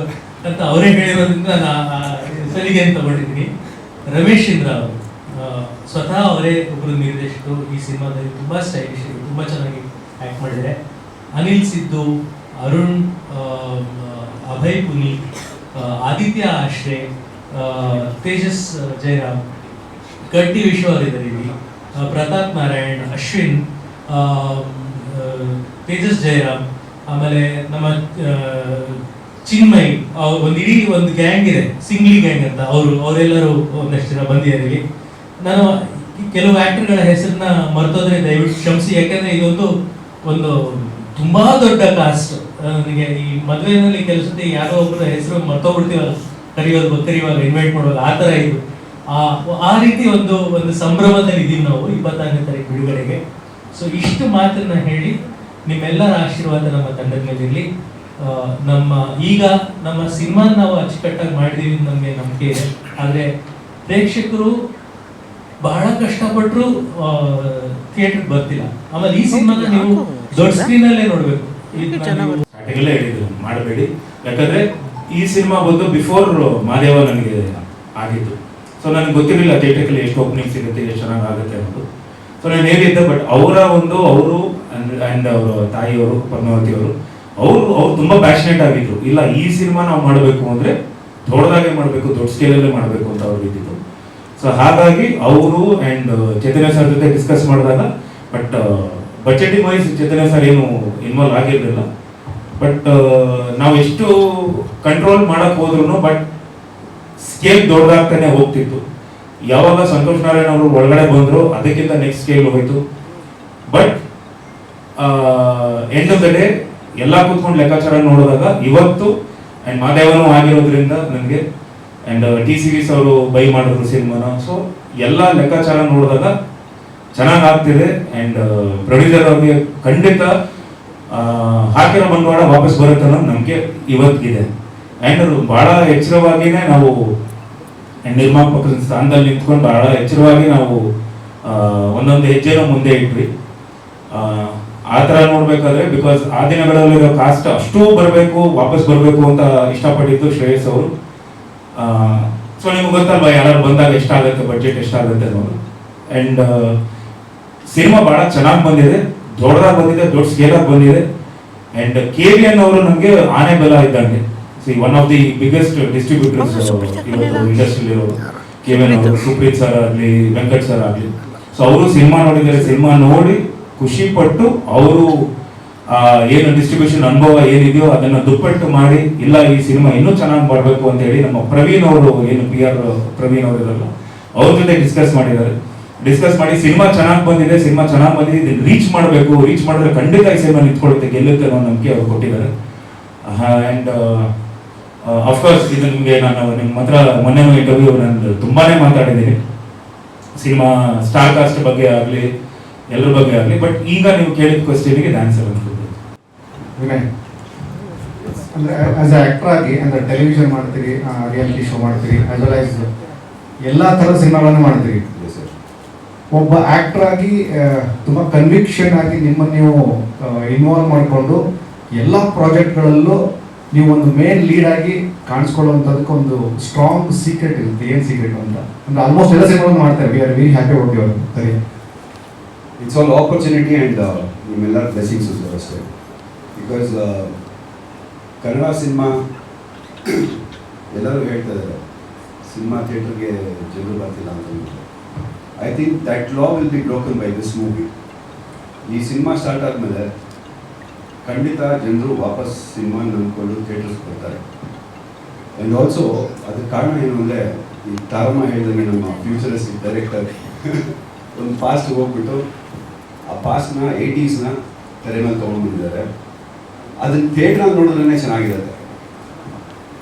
ಅಂತ ಅವರೇ ಹೇಳಿರೋದ್ರಿಂದ ನಾನು ಸಲಿಗೆ ಅಂತ ತಗೊಂಡಿದ್ದೀನಿ. ರಮೇಶ್ ಇಂದ್ರ ಅವರು ಸ್ವತಃ ಅವರೇ ಒಬ್ಬರು ನಿರ್ದೇಶಕರು. ಈ ಸಿನಿಮಾದಲ್ಲಿ ತುಂಬಾ ಸ್ಟೈಲಿಶ್, ತುಂಬಾ ಚೆನ್ನಾಗಿ ಆಕ್ಟ್ ಮಾಡಿದ್ದಾರೆ. ಅನಿಲ್ ಸಿದ್ದು, ಅರುಣ್, ಅಭಯ್ ಪುನಿ, ಆದಿತ್ಯ ಆಶ್ರೇ, ತೇಜಸ್ ಜಯರಾಮ್, ಕಟ್ಟಿ ವಿಶ್ವ ಅವರಿದ್ದಾರೆ ಇಲ್ಲಿ, ಪ್ರತಾಪ್ ನಾರಾಯಣ್, ಅಶ್ವಿನ್, ತೇಜಸ್ ಜಯರಾಮ್, ಆಮೇಲೆ ನಮ್ಮ ಚಿನ್ಮಯ್, ಇಡೀ ಒಂದು ಗ್ಯಾಂಗ್ ಇದೆ, ಸಿಂಗ್ಲಿ ಗ್ಯಾಂಗ್ ಅಂತ. ಅವರೆಲ್ಲರೂ ಒಂದಷ್ಟು ಜನ ಬಂದಿದ್ದಾರೆ ಇಲ್ಲಿ. ನಾನು ಕೆಲವು ಆಕ್ಟರ್ಗಳ ಹೆಸರನ್ನ ಮರ್ತೋದ್ರೆ ದಯವಿಟ್ಟು ಕ್ಷಮಿಸಿ, ಯಾಕಂದ್ರೆ ಇದೊಂದು ಒಂದು ತುಂಬಾ ದೊಡ್ಡ ಕಾಸ್ಟ್. ನನಗೆ ಈ ಮದುವೆನಲ್ಲಿ ಕೆಲಸದ ಯಾರೋ ಒಬ್ಬರ ಹೆಸರು ಮರ್ತೋಗ್ಬಿಡ್ತೀವಲ್ಲ, ಕರೆಯುವಾಗ ಇನ್ವೈಟ್ ಮಾಡುವಾಗ ಆ ತರ ಇದು. ಆ ರೀತಿ ಒಂದು ಸಂಭ್ರಮದಲ್ಲಿ ಇದೀವಿ ನಾವು 26ನೇ ತಾರೀಕು ಬಿಡುಗಡೆಗೆ. ಸೊ ಇಷ್ಟು ಮಾತನ್ನ ಹೇಳಿ ನಿಮ್ಮೆಲ್ಲರ ಆಶೀರ್ವಾದ ನಮ್ಮ ತಂಡದ ಮೇಲೆ ಇರಲಿ. ನಮ್ಮ ಸಿನಿಮಾ ನಾವು ಅಚ್ಚುಕಟ್ಟಾಗಿ ಮಾಡಿದೀವಿ, ನಮಗೆ ನಂಬಿಕೆ ಇದೆ. ಆದ್ರೆ ಪ್ರೇಕ್ಷಕರು ಬಹಳ ಕಷ್ಟಪಟ್ಟರು ಥಿಯೇಟರ್ ಬರ್ತಿಲ್ಲ. ಆಮೇಲೆ ಈ ಸಿನಿಮಾನ ನೀವು ದೊಡ್ಡ ಸ್ಕ್ರೀನ್ ಅಲ್ಲೇ ನೋಡ್ಬೇಕು. ಸ್ಟಾರ್ಟಿಂಗ್ ಹೇಳಿದ್ರು ಮಾಡಬೇಡಿ, ಯಾಕಂದ್ರೆ ಈ ಸಿನಿಮಾ ಬಂದು ಬಿಫೋರ್ ಮಾದೇವ ನನಗೆ ಆಗಿತ್ತು. ಸೊ ನನಗೆ ಗೊತ್ತಿರಲಿಲ್ಲ ಥಿಯೇಟರ್ಗೆ ಎಷ್ಟು ಓಪನಿಂಗ್ ಸಿಗುತ್ತೆ, ಎಷ್ಟು ಚೆನ್ನಾಗಿ ಆಗುತ್ತೆ ಅನ್ನೋದು. ಸೊ ನಾನು ಹೇಳಿದ್ದೆ, ಬಟ್ ಅವರು ಅಂಡ್ ಅವರ ತಾಯಿಯವರು ಪದ್ಮಾವತಿ ಅವರು ತುಂಬಾ ಪ್ಯಾಷನೇಟ್ ಆಗಿದ್ರು. ಇಲ್ಲ, ಈ ಸಿನಿಮಾ ನಾವು ಮಾಡಬೇಕು ಅಂದ್ರೆ ದೊಡ್ಡದಾಗೆ ಮಾಡಬೇಕು, ದೊಡ್ಡ ಸ್ಕೇಲಲ್ಲೇ ಮಾಡಬೇಕು ಅಂತ ಅವ್ರು ಇದ್ದಿತ್ತು. ಸೊ ಹಾಗಾಗಿ ಅವರು ಅಂಡ್ ಚೈತನ್ಯ ಸರ್ ಜೊತೆ ಡಿಸ್ಕಸ್ ಮಾಡಿದಾಗ, but budgeting wise Chaitanya sir ಏನು ಇನ್ವಾಲ್ವ್ ಆಗಿರಲಿಲ್ಲ. ಬಟ್ ನಾವು ಎಷ್ಟು ಕಂಟ್ರೋಲ್ ಮಾಡಕ್ ಹೋದ್ರು ಬಟ್ ಸ್ಕೇಲ್ ದೊಡ್ಡದಾಗ್ತಾನೆ ಹೋಗ್ತಿತ್ತು. ಯಾವಾಗ ಸಂತೋಷ್ ನಾರಾಯಣ್ ಅವರು ಒಳಗಡೆ ಬಂದ್ರು, ಅದಕ್ಕಿಂತ ನೆಕ್ಸ್ಟ್ ಸ್ಕೇಲ್ ಹೋಯ್ತು. But end of the day ಎಲ್ಲ ಕೂತ್ಕೊಂಡು ಲೆಕ್ಕಾಚಾರ ನೋಡಿದಾಗ ಇವತ್ತು ಅಂಡ್ ಮಾದೇವನೂ ಆಗಿರೋದ್ರಿಂದ ನನಗೆ ಆ್ಯಂಡ್ ಟಿ ಸೀರೀಸ್ ಅವರು ಬೈ ಮಾಡಿದ್ರು ಸಿನಿಮಾನ. ಸೊ ಎಲ್ಲ ಲೆಕ್ಕಾಚಾರ ನೋಡಿದಾಗ ಚೆನ್ನಾಗಿ ಆಗ್ತಿದೆ. ಆ್ಯಂಡ್ ಪ್ರೊಡ್ಯೂಸರ್ ಅವ್ರಿಗೆ ಖಂಡಿತ ಹಾಕಿರೋ ಬಂಡವಾಳ ವಾಪಸ್ ಬರುತ್ತೆ ಅನ್ನೋ ನಂಬಿಕೆ ಇವತ್ತಿಗಿದೆ. ಆ್ಯಂಡ್ ಭಾಳ ಎಚ್ಚರವಾಗಿಯೇ ನಾವು ನಿರ್ಮಾಪಕರ ಸ್ಥಾನದಲ್ಲಿ ನಿಂತ್ಕೊಂಡು ಭಾಳ ಎಚ್ಚರವಾಗಿ ನಾವು ಒಂದೊಂದು ಹೆಜ್ಜೆನೂ ಮುಂದೆ ಇಟ್ವಿ. ಆ ಥರ ನೋಡ್ಬೇಕಾದ್ರೆ ಬಿಕಾಸ್ ಆ ದಿನಗಳಲ್ಲಿರೋ ಕಾಸ್ಟ್ ಅಷ್ಟೂ ಬರಬೇಕು, ವಾಪಸ್ ಬರಬೇಕು ಅಂತ ಇಷ್ಟಪಟ್ಟಿದ್ದು ಶ್ರೇಯಸ್ ಅವರು. ಸೊ ನಿಮ್ಗೆ ಗೊತ್ತಲ್ವಾ ಯಾರು ಬಂದಾಗ ಎಷ್ಟಾಗುತ್ತೆ, ಬಡ್ಜೆಟ್ ಎಷ್ಟಾಗುತ್ತೆ ಅನ್ನೋದು. ಆ್ಯಂಡ್ ಸಿನಿಮಾ ಭಾಳ ಚೆನ್ನಾಗಿ ಬಂದಿದೆ, ದೊಡ್ಡದಾಗಿ ಬಂದಿದೆ, ದೊಡ್ಡ ಸ್ಕೇಲಾಗಿ ಬಂದಿದೆ. ಆ್ಯಂಡ್ KVN ಅವರು ನಮಗೆ ಆನೆ ಬೆಲ ಇದ್ದಂಗೆ. One of the biggest distributors ಇವತ್ತು ಇಂಡಸ್ಟ್ರಿಯಲ್ಲಿರೋರು KVN ಅವರು. ಸುಪ್ರೀತ್ ಸರ್ ಆಗಲಿ, ವೆಂಕಟ್ ಸರ್ ಆಗಲಿ. ಸೊ ಅವರು ಸಿನಿಮಾ ನೋಡಿದ್ದಾರೆ, ಸಿನಿಮಾ ನೋಡಿ ಖುಷಿ ಪಟ್ಟು ಅವರು ಏನು ಡಿಸ್ಟ್ರಿಬ್ಯೂಷನ್ ಅನುಭವ ಏನಿದೆಯೋ ಅದನ್ನು ದುಪ್ಪಟ್ಟು ಮಾಡಿ, ಇಲ್ಲ ಈ ಸಿನಿಮಾ ಇನ್ನೂ ಚೆನ್ನಾಗಿ ಮಾಡಬೇಕು ಅಂತ ಹೇಳಿ ನಮ್ಮ ಪ್ರವೀಣ್ ಅವರು, ಏನು PR ಪ್ರವೀಣ್ ಅವರು ಇರಲ್ಲ, ಅವ್ರ ಜೊತೆ ಡಿಸ್ಕಸ್ ಮಾಡಿ ಸಿನಿಮಾ ಚೆನ್ನಾಗಿ ಬಂದಿದೆ, ಇದನ್ನ ರೀಚ್ ಮಾಡಿದ್ರೆ ಖಂಡಿತ ಈ ಸಿನಿಮಾ ನಿಂತ್ಕೊಳ್ಳುತ್ತೆ, ಗೆಲ್ಲುತ್ತೆ ಅನ್ನೋ ನಂಬಿಕೆ ಅವರು ಕೊಟ್ಟಿದ್ದಾರೆ. ಆ್ಯಂಡ್ ಅಫ್ಕೋರ್ಸ್ ಇದು ನಿಮಗೆ ನಾನು ನಿಮ್ಮ ಹತ್ರ ಮೊನ್ನೆ ಇಂಟರ್ವ್ಯೂ ನಾನು ತುಂಬಾನೇ ಮಾತಾಡಿದ್ದೀನಿ, ಸಿನಿಮಾ ಸ್ಟಾರ್ ಕಾಸ್ಟ್ ಬಗ್ಗೆ ಆಗಲಿ ಎಲ್ಲರ ಬಗ್ಗೆ ಆಗಲಿ. ಬಟ್ ಈಗ ನೀವು ಕೇಳಿದ ಕ್ವಶನ್ಗೆ ಆನ್ಸರ್ ಅನ್ಕೋಬೋದು. ವಿನಯ್, ಅಂದರೆ ಆಸ್ ಎ ಆ್ಯಕ್ಟರ್ ಆಗಿ ಅಂದರೆ ಟೆಲಿವಿಷನ್ ಮಾಡ್ತೀರಿ, ರಿಯಾಲಿಟಿ ಶೋ ಮಾಡ್ತೀರಿ, ಆಸ್ ವೆಲ್ ಆಸ್ ಎಲ್ಲ ಥರದ ಸಿನಿಮಾಗಳನ್ನು ಮಾಡ್ತೀರಿ. ಒಬ್ಬ ಆ್ಯಕ್ಟರ್ ಆಗಿ ತುಂಬ ಕನ್ವಿಕ್ಷನ್ ಆಗಿ ನಿಮ್ಮನ್ನು ನೀವು ಇನ್ವಾಲ್ವ್ ಮಾಡಿಕೊಂಡು ಎಲ್ಲ ಪ್ರಾಜೆಕ್ಟ್ಗಳಲ್ಲೂ ನೀವು ಒಂದು ಮೇನ್ ಲೀಡ್ ಆಗಿ ಕಾಣಿಸ್ಕೊಳ್ಳುವಂಥದಕ್ಕೆ ಒಂದು ಸ್ಟ್ರಾಂಗ್ ಸೀಕ್ರೆಟ್ ಇರುತ್ತೆ. ಏನು ಸೀಕ್ರೆಟ್ ಅಂತ ಅಂದರೆ ಆಲ್ಮೋಸ್ಟ್ ಎಲ್ಲ ಸಿನಿಮಾಗಳನ್ನು ಮಾಡ್ತಾರೆ. We are very happy about your ಸರಿ. ಇಟ್ಸ್ ಆಲ್ ಆಪರ್ಚುನಿಟಿ ಆ್ಯಂಡ್ ನಿಮ್ಮೆಲ್ಲರ ಬ್ಲೆಸ್ಸಿಂಗ್ಸ್ ಸರ್ ಅಷ್ಟೇ. ಬಿಕಾಸ್ ಕನ್ನಡ ಸಿನಿಮಾ ಎಲ್ಲರೂ ಹೇಳ್ತಾ ಇದ್ದಾರೆ ಸಿನಿಮಾ ಥಿಯೇಟರ್ಗೆ ಜನರು ಬರ್ತಿಲ್ಲ ಅಂತ. I think that law will be broken by this movie. ಈ ಸಿನಿಮಾ ಸ್ಟಾರ್ಟ್ ಆದಮೇಲೆ ಖಂಡಿತ ಜನರು ವಾಪಸ್ ಸಿನಿಮಾ ನಂಬ್ಕೊಂಡು ಥಿಯೇಟರ್ಸ್ ಬರ್ತಾರೆ. ಆ್ಯಂಡ್ ಆಲ್ಸೋ ಅದಕ್ಕೆ ಕಾರಣ ಏನು ಅಂದರೆ, ಈ ತಾರಮ್ಮ ಹೇಳಿದಂಗೆ ನಮ್ಮ ಫ್ಯೂಚರಿಸ್ಟಿಕ್ ಡೈರೆಕ್ಟರ್ ಒಂದು ಪಾಸ್ಟ್ ಹೋಗ್ಬಿಟ್ಟು ಆ ಪಾಸ್ಟ್ನ 80s ತೆರೆ ಮೇಲೆ ತೊಗೊಂಡ್ಬಂದಿದ್ದಾರೆ. ಅದನ್ನ ಥಿಯೇಟ್ರಲ್ಲಿ ನೋಡಿದ್ರೇ ಚೆನ್ನಾಗಿರುತ್ತೆ.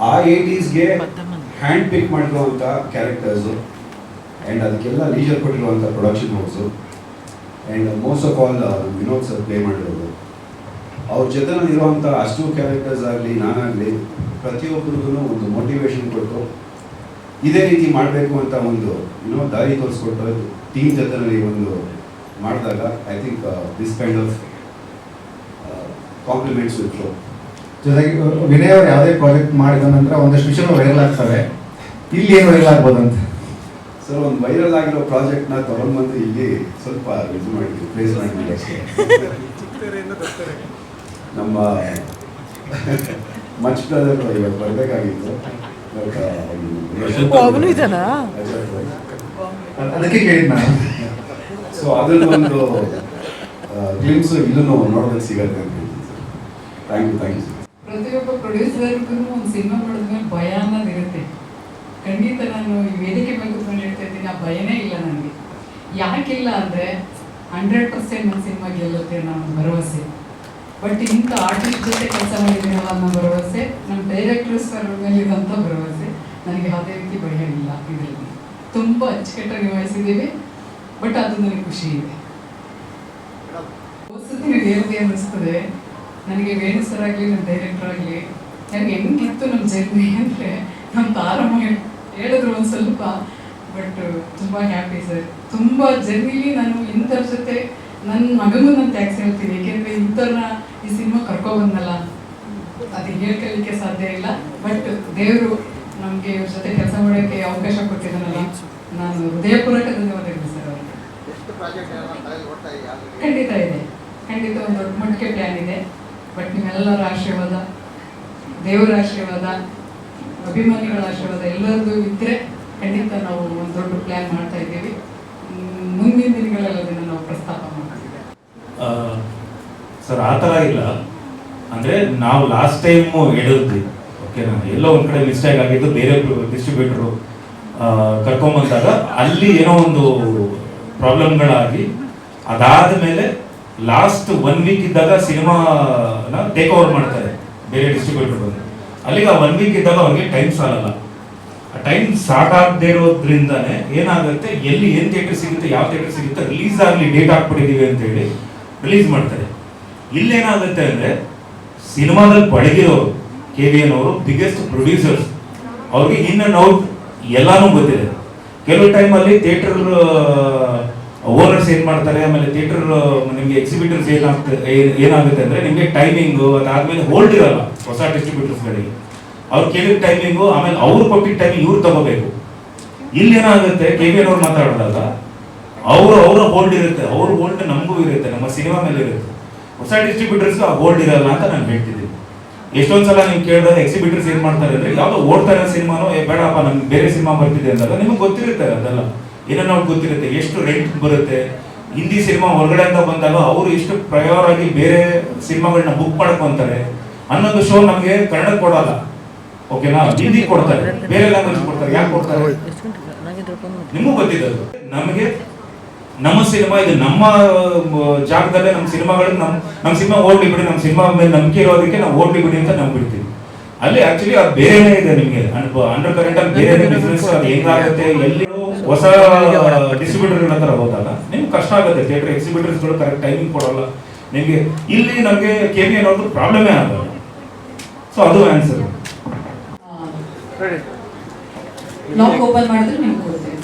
ಆ 80sಗೆ ಹ್ಯಾಂಡ್ ಪಿಕ್ ಮಾಡಿರುವಂಥ ಕ್ಯಾರೆಕ್ಟರ್ಸು ಆ್ಯಂಡ್ ಅದಕ್ಕೆಲ್ಲ ಲೀಜರ್ ಕೊಟ್ಟಿರುವಂಥ production house and most of all Vinod sir play ಮಾಡಿರೋದು. ಅವ್ರ ಜೊತೆನಲ್ಲಿರುವಂಥ ಅಷ್ಟು ಕ್ಯಾರೆಕ್ಟರ್ಸ್ ಆಗಲಿ, ನಾನಾಗಲಿ, ಪ್ರತಿಯೊಬ್ಬರಿಗೂ ಒಂದು ಮೋಟಿವೇಶನ್ ಕೊಟ್ಟು ಇದೇ ರೀತಿ ಮಾಡಬೇಕು ಅಂತ ಒಂದು ದಾರಿ ತೋರಿಸ್ಕೊಟ್ಟು ಟೀಮ್ ಜೊತೆನಲ್ಲಿ ಒಂದು ಮಾಡಿದಾಗ I think this kind of compliments will flow. ಜೊತೆಗೆ ವಿನಯ್ ಅವರು ಯಾವುದೇ ಪ್ರಾಜೆಕ್ಟ್ ಮಾಡಿದ ನಂತರ ಒಂದಷ್ಟು ವಿಷಯಗಳು ವೈರಲ್ ಆಗ್ತವೆ. ಇಲ್ಲಿ ಏನು ವೈರಲ್ ಆಗ್ಬೋದಂತ ಸರ್, ಒಂದು ವೈರಲ್ ಆಗಿರೋ ಪ್ರಾಜೆಕ್ಟ್ನ ತೊಗೊಂಡ್ಬಂದು ಇಲ್ಲಿ ಸ್ವಲ್ಪ ಇದು ಮಾಡಿ ಪ್ಲೇಸ್ ಮಾಡಿದ್ವಿ ಅಷ್ಟೇ. ನಮ್ಮ ಮಚ್ ಬ್ರದರ್ ಇವತ್ತು ಬರಬೇಕಾಗಿತ್ತು, ಅದಕ್ಕೆ ಕೇಳಿದ್ ನಾನು. ಸೊ ಅದನ್ನು ಒಂದು ಗ್ಲಿಮ್ಸ್ ಇಲ್ಲೂ ನೋಡೋದಕ್ಕೆ ಸಿಗತ್ತೆ ಅಂತ. Thank you sir. ಪ್ರತಿಯೊಬ್ಬ ಪ್ರೊಡ್ಯೂಸರ್ಗೂ ಒಂದು ಸಿನಿಮಾ ಮಾಡಿದ್ಮೇಲೆ ಭಯ ಅನ್ನೋದಿರುತ್ತೆ. ಖಂಡಿತ ನಾನು ಈ ವೇದಿಕೆ ಮೇಲೆ ಕೂತ್ಕೊಂಡು ಹೇಳ್ತಾ ಇದ್ದೀನಿ, ಆ ಭಯನೇ ಇಲ್ಲ ನನಗೆ. ಯಾಕಿಲ್ಲ ಅಂದರೆ 100% ನನ್ನ ಸಿನಿಮಾ ಗೆಲ್ಲುತ್ತೆ ಅನ್ನೋ ಒಂದು ಭರವಸೆ. ಬಟ್ ಇಂಥ ಆರ್ಟಿಸ್ಟ್ ಜೊತೆ ಕೆಲಸ ಮಾಡಿದ್ದೀನಲ್ಲ ಅನ್ನೋ ಭರವಸೆ, ನಮ್ಮ ಡೈರೆಕ್ಟರ್ಸ್ ಮೇಲೆ ಇರೋಂಥ ಭರವಸೆ, ನನಗೆ ಯಾವುದೇ ರೀತಿ ಭಯ ಇಲ್ಲ. ಇದರಲ್ಲಿ ತುಂಬ ಅಚ್ಚುಕಟ್ಟಾಗಿ ನಿಭಾಯಿಸಿದ್ದೀವಿ. ಬಟ್ ಅದು ನನಗೆ ಖುಷಿ ಇದೆ. ಹೊಸತಿ ಹೇಳ್ದೆ ಅನ್ನಿಸ್ತದೆ ನನಗೆ. ವೇಣು ಸರ್ ಆಗಲಿ, ನಮ್ಮ ಡೈರೆಕ್ಟರ್ ಆಗಲಿ, ನನಗೆ ಹೆಂಗಿತ್ತು ನಮ್ಮ ಜರ್ನಿ ಅಂದರೆ, ನಮ್ಮ ತಾರಮ್ಮ ಹೇಳಿದ್ರು ಒಂದು ಸ್ವಲ್ಪ. ಬಟ್ ತುಂಬ ಹ್ಯಾಪಿ ಸರ್. ತುಂಬ ಜರ್ನಿಲಿ ನಾನು ಇಂಥವ್ರ ಜೊತೆ ನನ್ನ ಮಗನೂ ನಾನು ಟ್ಯಾಕ್ಸ್ ಹೇಳ್ತೀನಿ. ಏಕೆಂದರೆ ಇಂಥವ್ರನ್ನ ಈ ಸಿನಿಮಾ ಕರ್ಕೊಬಂದಲ್ಲ, ಅದು ಹೇಳ್ಕೊಳ್ಳಿಕ್ಕೆ ಸಾಧ್ಯ ಇಲ್ಲ. ಬಟ್ ದೇವರು ನಮಗೆ ಇವ್ರ ಜೊತೆ ಕೆಲಸ ಮಾಡೋಕ್ಕೆ ಅವಕಾಶ ಕೊಟ್ಟಿದ್ದಾನಲ್ಲ, ನಾನು ಹೃದಯಪೂರ್ವಕ ಧನ್ಯವಾದಗಳು ಸರ್ ಅವರಿಗೆ. ಖಂಡಿತ ಇದೆ, ಖಂಡಿತ ಒಂದು ದೊಡ್ಡ ಮಟ್ಟಿಗೆ ಪ್ಲ್ಯಾನ್ ಇದೆ. ಬಟ್ ನಿಮ್ಮೆಲ್ಲರ ಆಶೀರ್ವಾದ, ದೇವರ ಆಶೀರ್ವಾದ, ಅಭಿಮಾನಿಗಳ ಆಶೀರ್ವಾದ ಎಲ್ಲರದ್ದು ಇದ್ದರೆ ಖಂಡಿತ ನಾವು ಒಂದು ದೊಡ್ಡ ಪ್ಲ್ಯಾನ್ ಮಾಡ್ತಾ ಇದ್ದೀವಿ. ಮುಂದಿನ ದಿನಗಳಲ್ಲಿ ಅದನ್ನು ನಾವು ಪ್ರಸ್ತಾಪ ಮಾಡ್ತೀವಿ. ಸರ್, ಆ ಥರ ಇಲ್ಲ. ಅಂದರೆ ನಾವು ಲಾಸ್ಟ್ ಟೈಮು ಹೇಳಿದ್ವಿ, ಓಕೆನಾ, ಎಲ್ಲೋ ಒಂದು ಕಡೆ ಮಿಸ್ಟೇಕ್ ಆಗಿದ್ದು, ಬೇರೆ ಡಿಸ್ಟ್ರಿಬ್ಯೂಟರು ಕರ್ಕೊಂಬಂದಾಗ ಅಲ್ಲಿ ಏನೋ ಒಂದು ಪ್ರಾಬ್ಲಮ್ಗಳಾಗಿ, ಅದಾದ ಮೇಲೆ ಲಾಸ್ಟ್ 1 ವೀಕ್ ಇದ್ದಾಗ ಸಿನಿಮಾನ ಟೇಕ್ ಓವರ್ ಮಾಡ್ತಾರೆ ಬೇರೆ ಡಿಸ್ಟ್ರಿಬ್ಯೂಟರ್ ಬಂದು. ಅಲ್ಲಿಗೆ ಆ 1 ವೀಕ್ ಇದ್ದಾಗ ಅವ್ರಿಗೆ ಟೈಮ್ ಸಾಲಲ್ಲ. ಟೈಮ್ ಸಾಕಾಗದೇ ಇರೋದ್ರಿಂದಾನೆ ಏನಾಗುತ್ತೆ, ಎಲ್ಲಿ ಏನ್ ಥಿಯೇಟರ್ ಸಿಗುತ್ತೆ, ಯಾವ ಥಿಯೇಟರ್ ಸಿಗುತ್ತೆ, ರಿಲೀಸ್ ಆಗಲಿ ಡೇಟ್ ಹಾಕ್ಬಿಟ್ಟಿದೀವಿ ಅಂತ ಹೇಳಿ ರಿಲೀಸ್ ಮಾಡ್ತಾರೆ. ಇಲ್ಲೇನಾಗುತ್ತೆ ಅಂದ್ರೆ ಸಿನಿಮಾದಲ್ಲಿ ಪಳಗಿರೋರು KVN ಅವರು ಬಿಗ್ಗೆಸ್ಟ್ ಪ್ರೊಡ್ಯೂಸರ್ಸ್, ಅವ್ರಿಗೆ ಇನ್ ಅಂಡ್ ಔಟ್ ಎಲ್ಲಾನು ಗೊತ್ತಿದೆ. ಕೆಲವು ಟೈಮಲ್ಲಿ ಥಿಯೇಟರ್ ಓನರ್ಸ್ ಏನ್ ಮಾಡ್ತಾರೆ, ಆಮೇಲೆ ಥಿಯೇಟರ್ ನಿಮ್ಗೆ ಎಕ್ಸಿಬಿಟರ್ಸ್ ಏನಾಗುತ್ತೆ ಅಂದ್ರೆ ನಿಮ್ಗೆ ಟೈಮಿಂಗು ಅದಾದ್ಮೇಲೆ ಹೋಲ್ಡ್ ಇರಲ್ಲ ಹೊಸ ಡಿಸ್ಟ್ರಿಬ್ಯೂಟರ್ಸ್ಗಳಿಗೆ. ಅವ್ರು ಕೇಳಿದ ಟೈಮಿಂಗು ಆಮೇಲೆ ಅವ್ರು ಕೊಟ್ಟಿದ್ದ ಟೈಮಿಂಗ್ ಇವ್ರು ತಗೋಬೇಕು. ಇಲ್ಲಿ ಏನಾಗುತ್ತೆ, KVN ಅವ್ರು ಮಾತಾಡಿದಾಗ ಅವರ ಹೋಲ್ಡ್ ಇರುತ್ತೆ, ಅವ್ರ ಹೋಲ್ಡ್ ನಮಗೂ ಇರುತ್ತೆ, ನಮ್ಮ ಸಿನಿಮಾ ಮೇಲೆ ಇರುತ್ತೆ. ಹೊಸ ಡಿಸ್ಟ್ರಿಬ್ಯೂಟರ್ಸ್ಗೆ ಆ ಹೋಲ್ಡ್ ಇರಲ್ಲ ಅಂತ ನಾನು ಹೇಳ್ತಿದ್ದೀನಿ. ಎಷ್ಟೊಂದ್ಸಲ ನೀವು ಕೇಳಿದಾಗ ಎಕ್ಸಿಬಿಟರ್ಸ್ ಏನ್ ಮಾಡ್ತಾರೆ ಅಂದ್ರೆ ಯಾವ್ದೋ ಓಡ್ತಾ ಇರೋ ಸಿನಿಮಾನೋ ಬೇಡಪ್ಪ ನಮ್ಗೆ ಬೇರೆ ಸಿನಿಮಾ ಬರ್ತಿದೆ ಅಂದಾಗ ನಿಮ್ಗೆ ಗೊತ್ತಿರುತ್ತೆ ಅದೆಲ್ಲ ಏನೋ ಗೊತ್ತಿರುತ್ತೆ, ಎಷ್ಟು ರೆಂಟ್ ಬರುತ್ತೆ. ಹಿಂದಿ ಸಿನಿಮಾ ಹೊರಗಡೆಯಿಂದ ಬಂದಾಗ ಅವರು ಎಷ್ಟು ಪ್ರಯೋರ್ ಆಗಿ ಬೇರೆ ಸಿನಿಮಾಗಳನ್ನ ಬುಕ್ ಮಾಡ್ಕೊಂತಾರೆ ಅನ್ನೋದು ಶೋ ನಮ್ಗೆ ಕನ್ನಡ ಕೊಡಲ್ಲ, ಓಕೆನಾ? ಹಿಂದಿ ಕೊಡ್ತಾರೆ, ಬೇರೆ ಲ್ಯಾಂಗ್ವೇಜ್ ಕೊಡ್ತಾರೆ. ಯಾಕೆ ಕೊಡ್ತಾರೆ ನಿಮಗೂ ಗೊತ್ತಿದೆ. ನಮಗೆ ನಮ್ಮ ಸಿನಿಮಾ ಇದು ನಮ್ಮ ಜಾಗದಲ್ಲೇ ನಮ್ಮ ಸಿನಿಮಾಗಳು ನಮ್ಮ ಸಿನಿಮಾ ಓಡ್ಲಿ ಬಿಡಿ, ನಮ್ಮ ಸಿನಿಮಾ ಮೇಲೆ ನಂಬಿಕೆ ಇರೋದಕ್ಕೆ ನಾವು ಓಡ್ಲಿ ಬಿಡಿ ಅಂತ ನಂಬಿಡ್ತೀವಿ. ಅಲ್ಲಿ ಆಕ್ಚುಲಿ ಅದು ಬೇರೆನೇ ಇದೆ, ನಿಮಗೆ ಅಂಡರ್ ಕರೆಂಟ್ ಅಲ್ಲಿ ಬೇರೆ ಬಿಸ್ನೆಸ್ ಅದು ಹೆಂಗಾಗುತ್ತೆ, ಎಲ್ಲಿ ಹೊಸ ಡಿಸ್ಟ್ರಿಬ್ಯೂಟರ್ ಹತ್ರ ಹೋದಾಗ ನಿಮ್ಗೆ ಕಷ್ಟ ಆಗುತ್ತೆ. ಥಿಯೇಟರ್ ಎಕ್ಸಿಬಿಟರ್ಸ್ಗಳು ಕರೆಕ್ಟ್ ಟೈಮಿಂಗ್ ಕೊಡಲ್ಲ ನಿಮಗೆ. ಇಲ್ಲಿ ನಮಗೆ KVN ಅವ್ರದ್ದು ಪ್ರಾಬ್ಲಮೇ ಆಗಲ್ಲ. ಸೊ ಅದು ಆನ್ಸರ್. ಲಾಕ್ ಓಪನ್ ಮಾಡಿದ್ರೆ ನಿಮ್ಗೆ ಕೊಡ್ತೇವೆ.